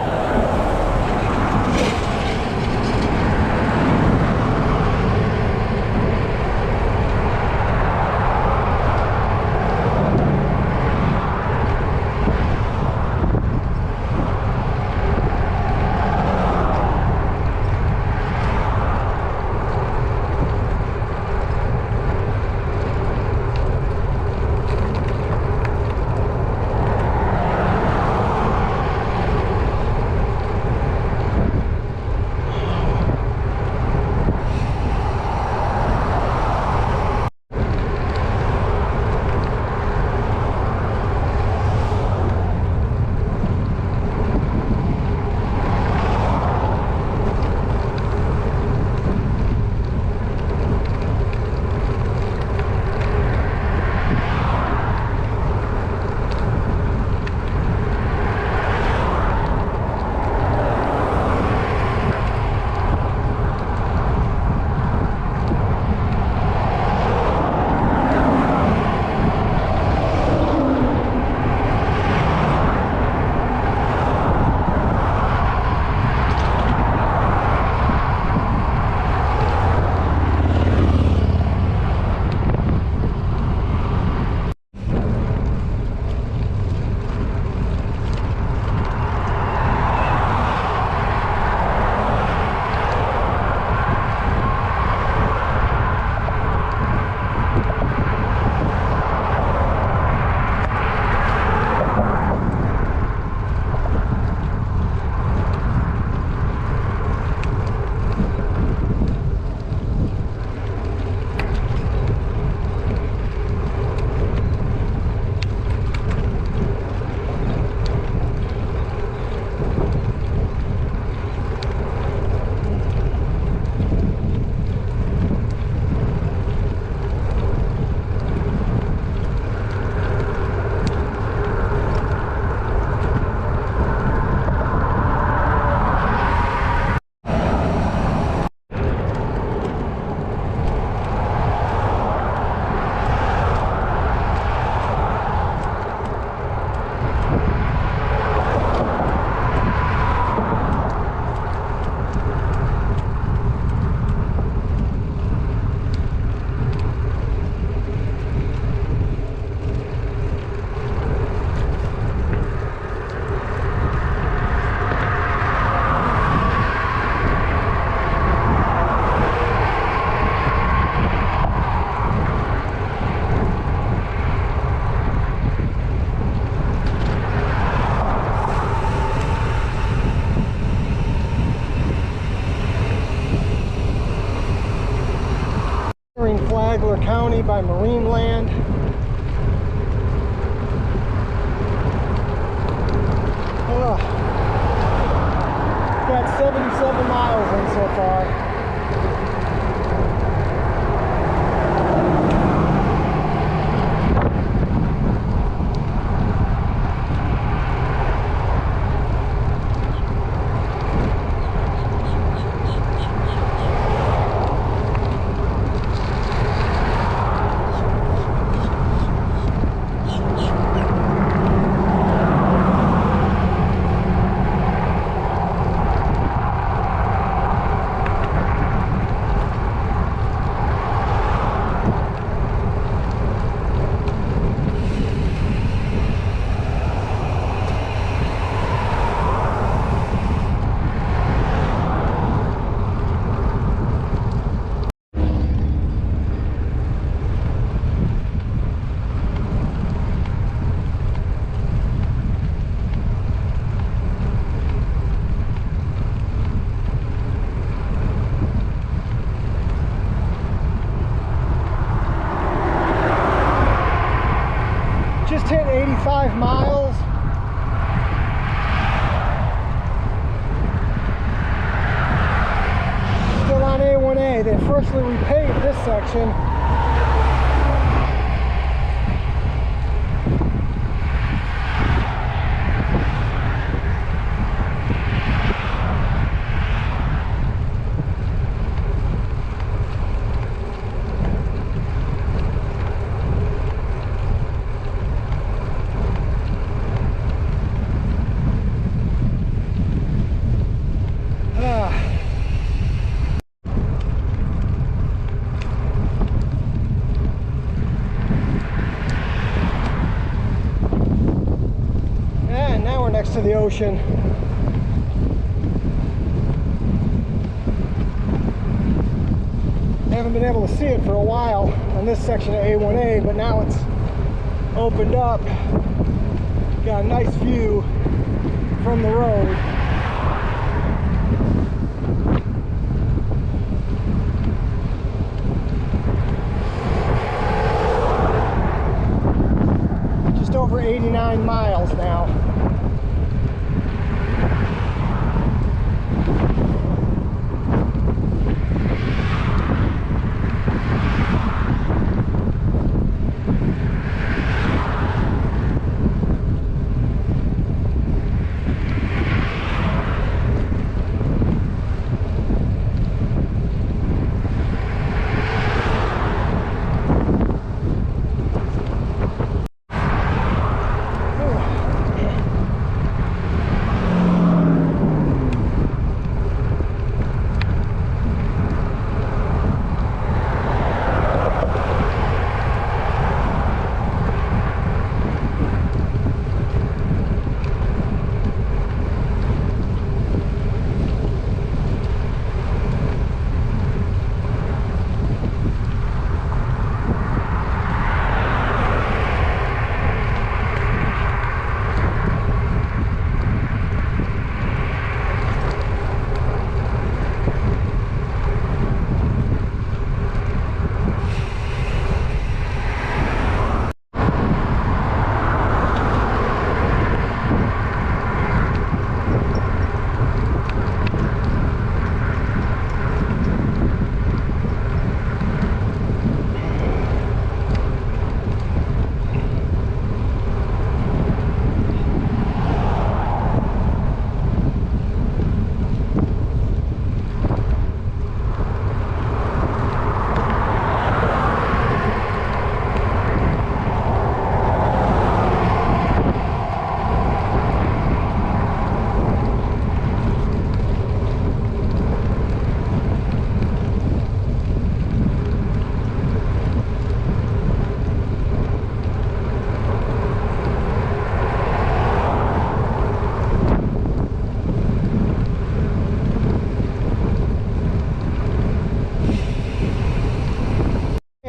County by Marine Land. Got 77 miles in so far. Hit 85 miles. Still on A1A. They freshly repaved this section. the ocean. I haven't been able to see it for a while on this section of A1A, but now it's opened up. Got a nice view from the road. Just over 89 miles now.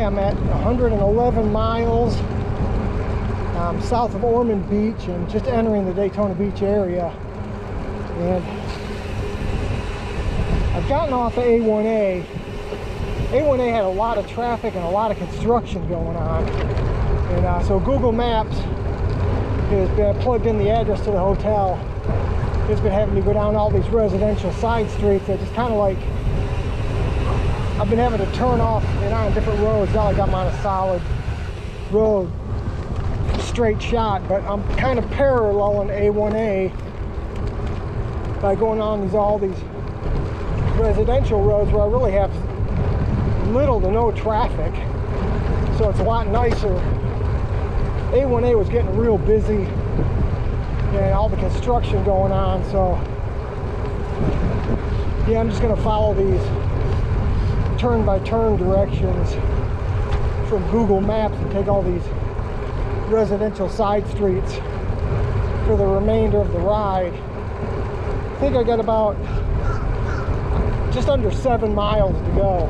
I'm at 111 miles south of Ormond Beach and just entering the Daytona Beach area. And I've gotten off of A1A. A1A had a lot of traffic and a lot of construction going on. And so Google Maps has been plugged in the address to the hotel. It's been having me go down all these residential side streets that just kind of like, I've been having to turn off and on different roads. Not like I'm on a solid road, straight shot, but I'm kind of paralleling A1A by going on all these residential roads where I really have little to no traffic. So it's a lot nicer. A1A was getting real busy and all the construction going on. So yeah, I'm just going to follow these turn-by-turn directions from Google Maps and take all these residential side streets for the remainder of the ride. I think I got about just under 7 miles to go.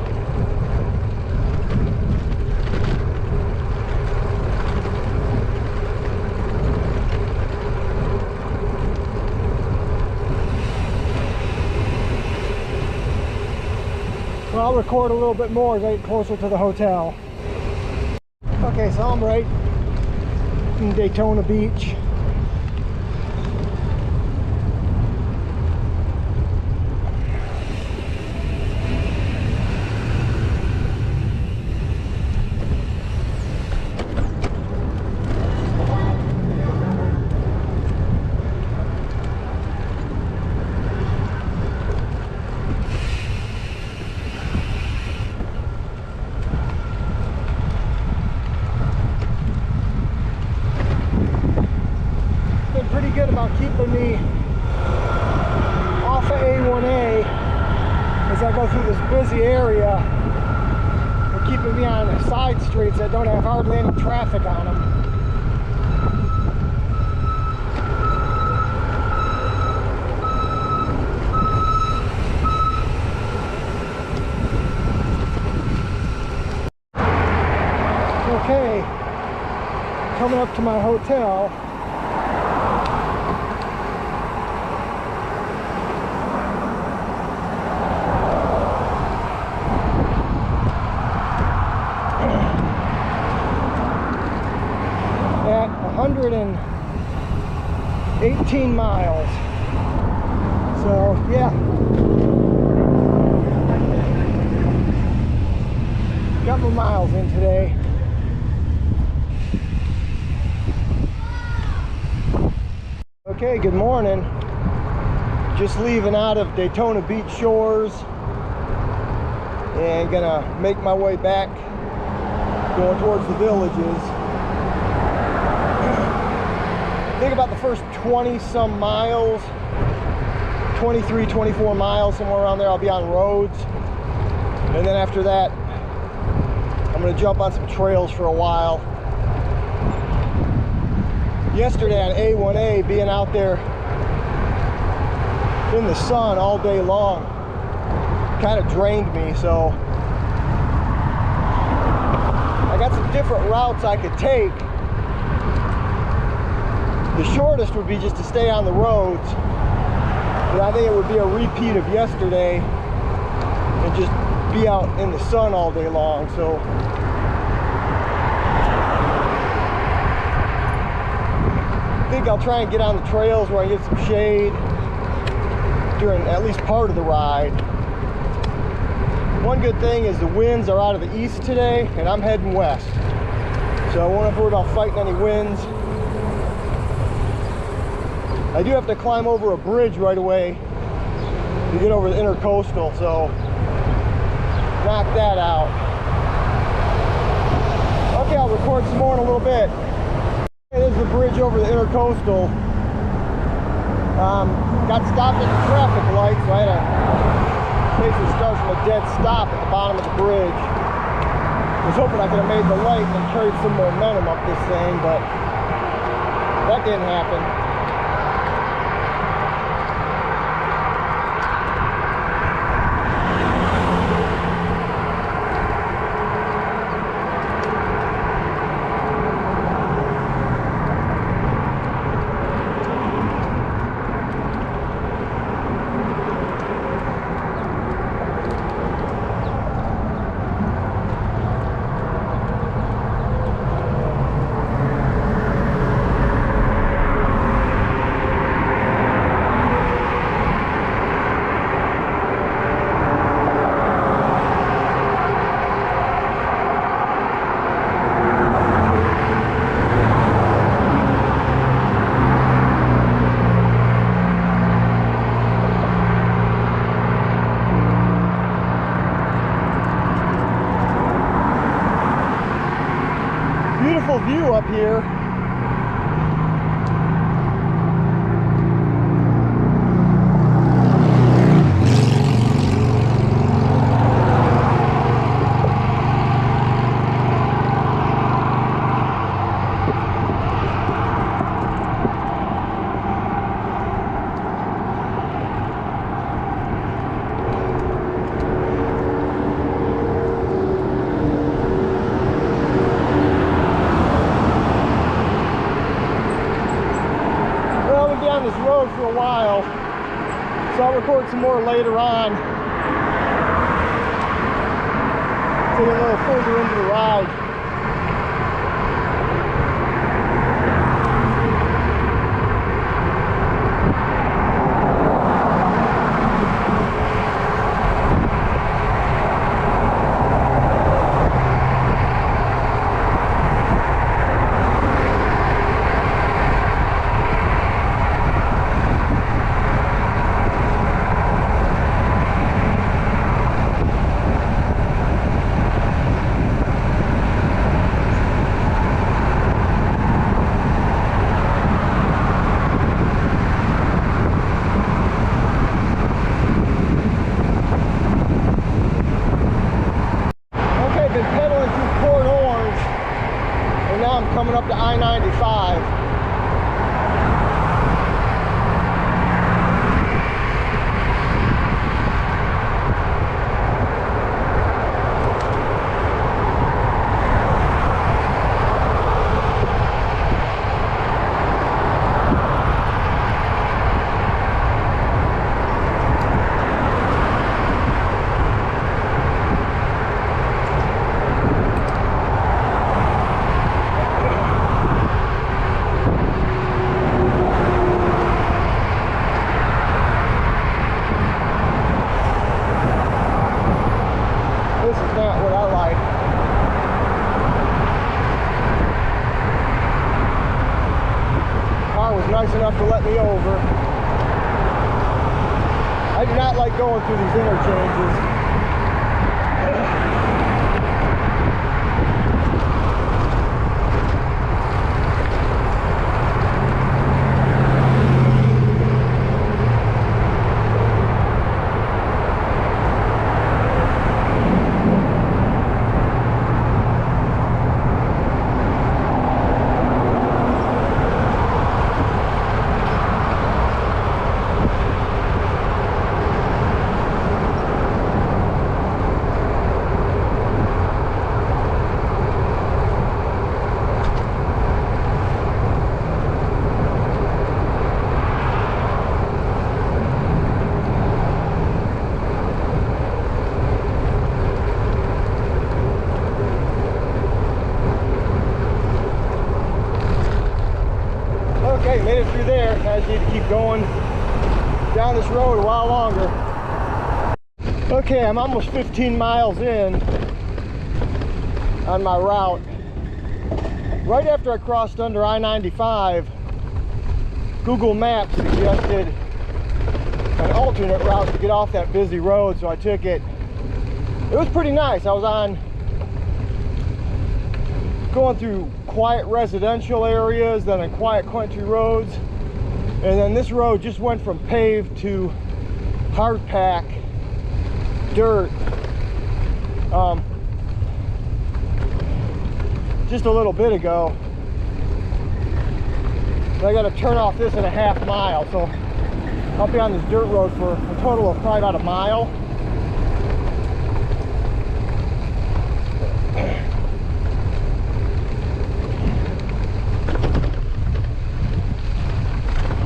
Well, I'll record a little bit more as I get closer to the hotel. Okay, so I'm right in Daytona Beach. Good about keeping me off of A1A as I go through this busy area, and keeping me on the side streets that don't have hardly any traffic on them. coming up to my hotel. At 118 miles. So yeah, couple miles in today. Okay, good morning. Just leaving out of Daytona Beach Shores and gonna make my way back going towards the villages. I think about the first 20 some miles, 23, 24 miles, somewhere around there, I'll be on roads. And then after that, I'm gonna jump on some trails for a while. Yesterday on A1A, being out there in the sun all day long kind of drained me, so I got some different routes I could take. The shortest would be just to stay on the roads, but I think it would be a repeat of yesterday and just be out in the sun all day long. So I think I'll try and get on the trails where I get some shade during at least part of the ride. One good thing is the winds are out of the east today and I'm heading west, so I won't have to worry about fighting any winds. I do have to climb over a bridge right away to get over the intercoastal, so knock that out. Okay, I'll record some more in a little bit. This is the bridge over the intercoastal. Got stopped at the traffic light, so I had to basically start from a dead stop at the bottom of the bridge. I was hoping I could have made the light and carried some momentum up this thing, but that didn't happen. Beautiful view up here. This road for a while, so I'll record some more later on. Take a little further into the ride. to let me over. I do not like going through these interchanges. Okay, made it through there. I just need to keep going down this road a while longer. Okay, I'm almost 15 miles in on my route. Right after I crossed under I-95, Google Maps suggested an alternate route to get off that busy road, so I took it. It was pretty nice. I was going through quiet residential areas, then on quiet country roads, and then this road just went from paved to hard pack dirt. Just a little bit ago, I got to turn off this in a half mile, so I'll be on this dirt road for a total of probably about a mile.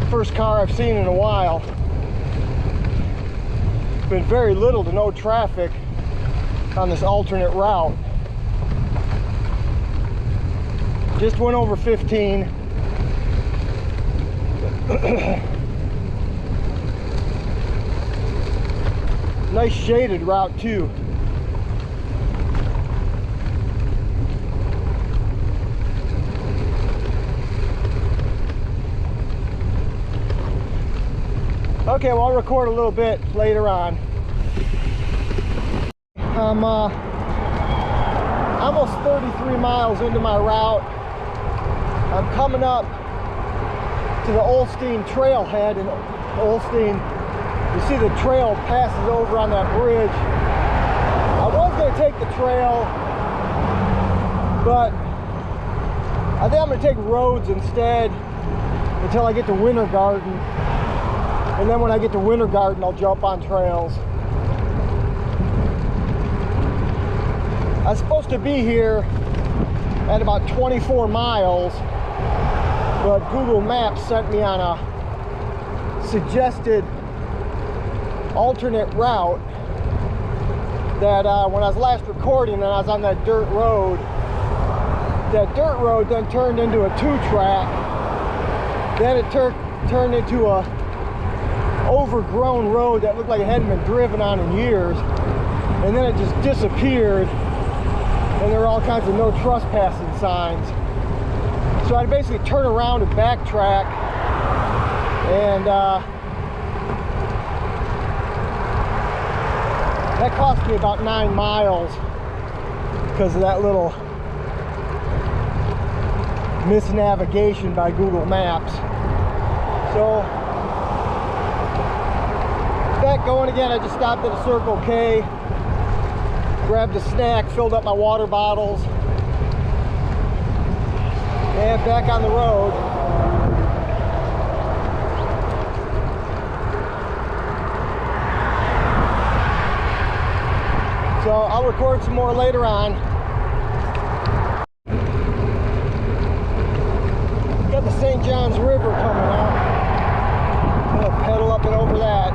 First car I've seen in a while. Been very little to no traffic on this alternate route. Just went over 15. Nice shaded route too. Okay, well, I'll record a little bit later on. I'm almost 33 miles into my route. I'm coming up to the Olstein trailhead, and Olstein, you see the trail passes over on that bridge. I was going to take the trail, but I think I'm going to take roads instead until I get to Winter Garden. And then when I get to Winter Garden, I'll jump on trails. I was supposed to be here at about 24 miles, but Google Maps sent me on a suggested alternate route that when I was last recording and I was on that dirt road then turned into a 2-track. Then it turned into a overgrown road that looked like it hadn't been driven on in years, and then it just disappeared, and there were all kinds of no trespassing signs. So I'd basically turn around and backtrack, and that cost me about 9 miles because of that little misnavigation by Google Maps. So back going again. I just stopped at a Circle K, grabbed a snack, filled up my water bottles, and back on the road. So I'll record some more later on. Got the St. Johns River coming up. I'm gonna pedal up and over that.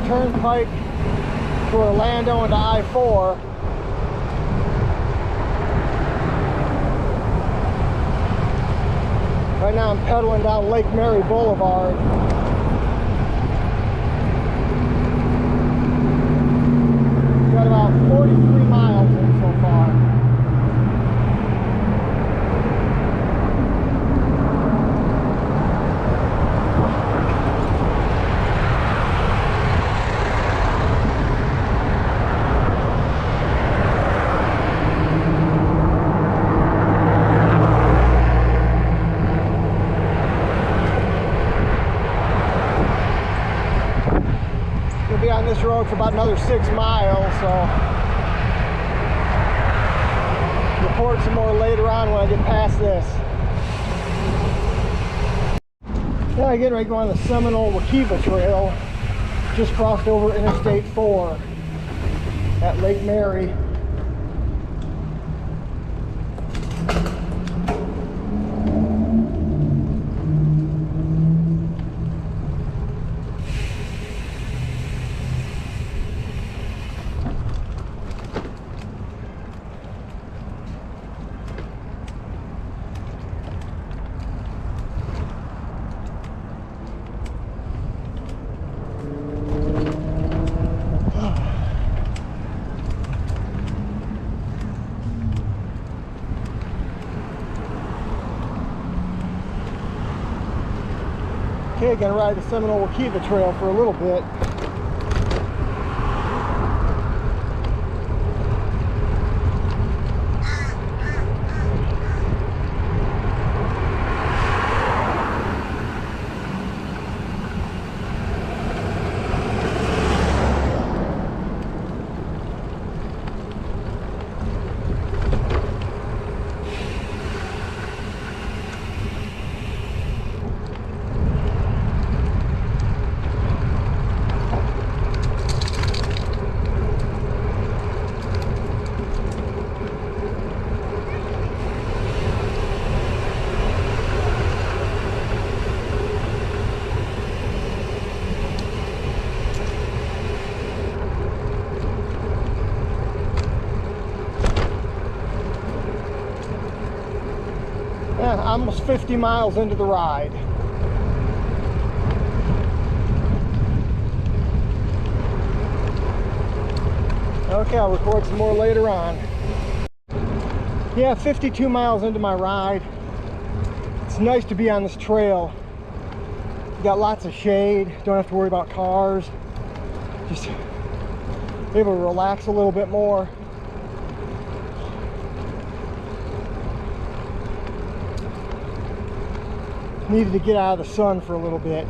turnpike to Orlando into I-4. Right now I'm pedaling down Lake Mary Boulevard. Got about 43 miles in so far. Be on this road for about another 6 miles, so report some more later on when I get past this. Yeah, I get ready to go on the Seminole Wakiva Trail. Just crossed over Interstate 4 at Lake Mary. Okay, gonna ride the Seminole Wakiva Trail for a little bit. Almost 50 miles into the ride. Okay, I'll record some more later on. Yeah, 52 miles into my ride. It's nice to be on this trail. You got lots of shade, don't have to worry about cars. Just be able to relax a little bit more. Needed to get out of the sun for a little bit.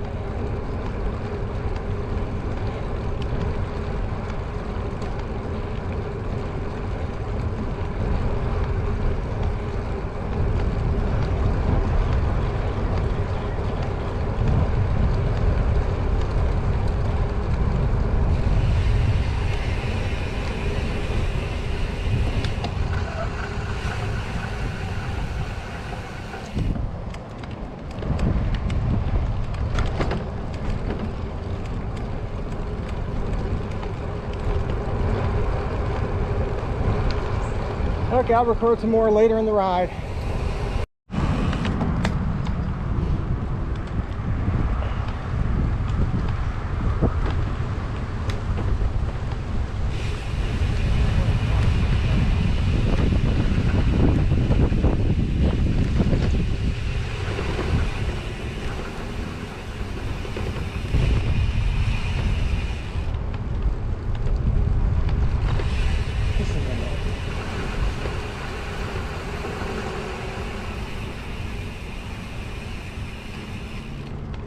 Okay, I'll record some more later in the ride.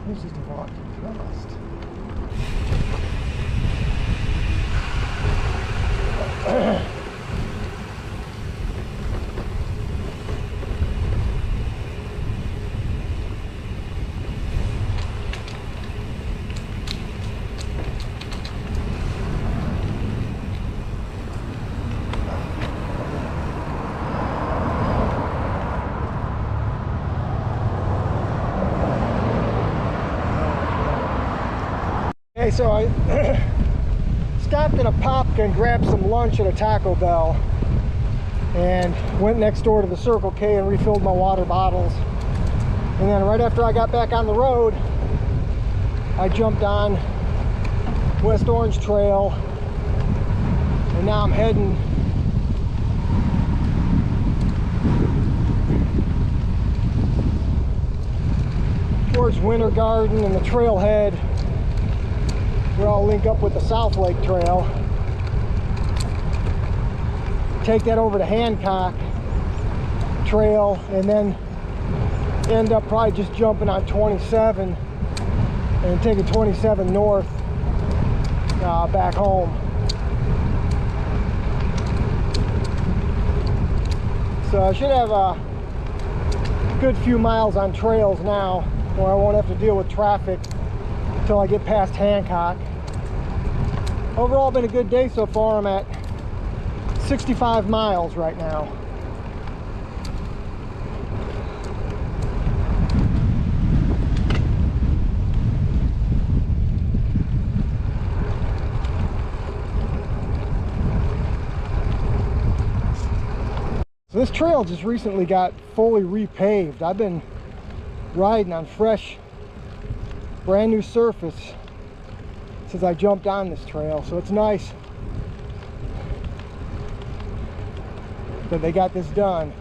This is the walk across. Okay, so stopped at a Popka and grabbed some lunch at a Taco Bell, and went next door to the Circle K and refilled my water bottles. And then right after I got back on the road, I jumped on West Orange Trail, and now I'm heading towards Winter Garden and the trailhead, where I'll link up with the South Lake Trail. Take that over to Hancock Trail, and then end up probably just jumping on 27 and taking 27 north back home. So I should have a good few miles on trails now, where I won't have to deal with traffic until I get past Hancock. Overall, been a good day so far. I'm at 65 miles right now. So this trail just recently got fully repaved. I've been riding on fresh, brand new surface since I jumped on this trail, so it's nice that they got this done.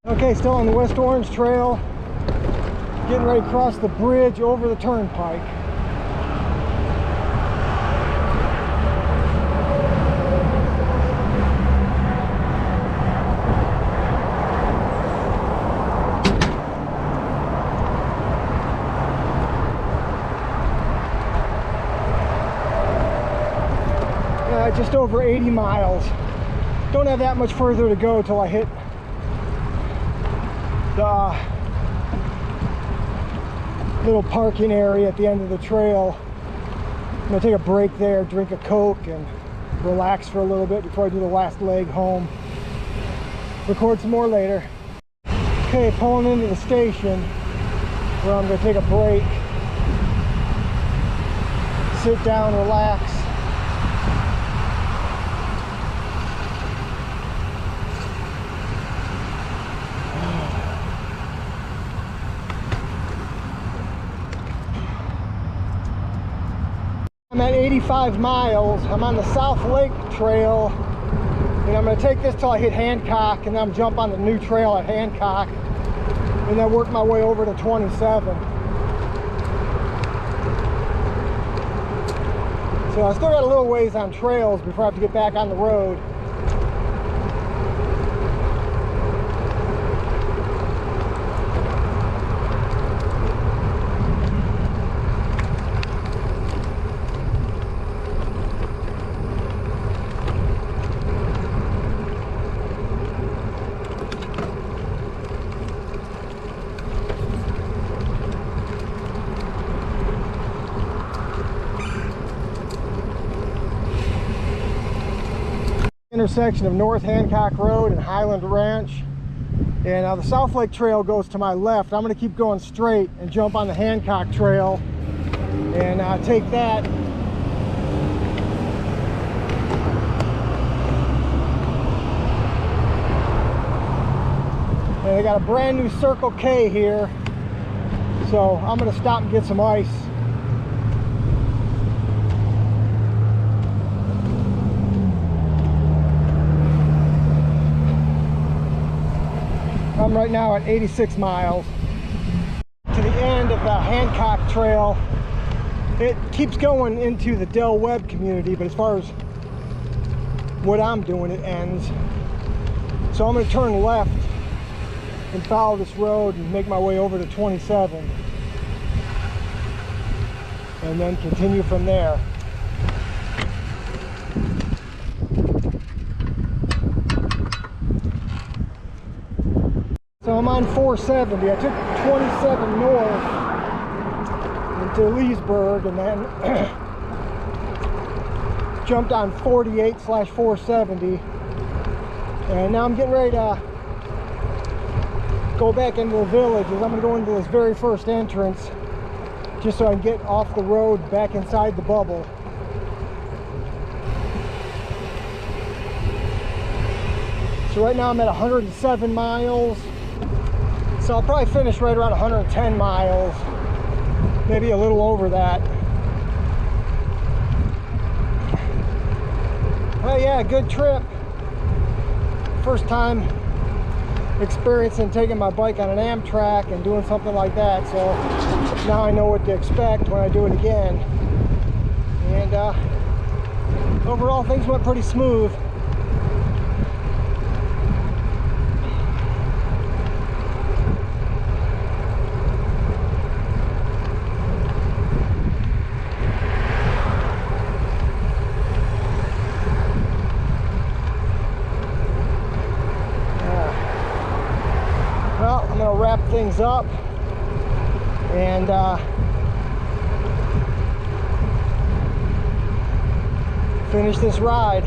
Okay, still on the West Orange Trail, getting ready to cross the bridge over the turnpike. Just over 80 miles. Don't have that much further to go till I hit the little parking area at the end of the trail. I'm gonna take a break there, drink a Coke, and relax for a little bit before I do the last leg home. Record some more later. Okay, pulling into the station where I'm going to take a break, sit down, relax. I'm at 85 miles. I'm on the South Lake Trail, and I'm going to take this till I hit Hancock, and then I'm jump on the new trail at Hancock, and then work my way over to 27. So I still got a little ways on trails before I have to get back on the road. Intersection of North Hancock Road and Highland Ranch, and the South Lake Trail goes to my left. I'm going to keep going straight and jump on the Hancock Trail and take that. And they got a brand new Circle K here, so I'm going to stop and get some ice. I'm right now at 86 miles. To the end of the Hancock Trail. It keeps going into the Del Webb community, but as far as what I'm doing, it ends. So I'm going to turn left and follow this road and make my way over to 27. And then continue from there. So I'm on 470. I took 27 north into Leesburg and then jumped on 48/470. And now I'm getting ready to go back into the villages. I'm going to go into this very first entrance just so I can get off the road back inside the bubble. So right now I'm at 107 miles. So I'll probably finish right around 110 miles, maybe a little over that. Well, yeah, good trip. First time experiencing taking my bike on an Amtrak and doing something like that. So now I know what to expect when I do it again. And overall, things went pretty smooth. Well, I'm going to wrap things up and finish this ride.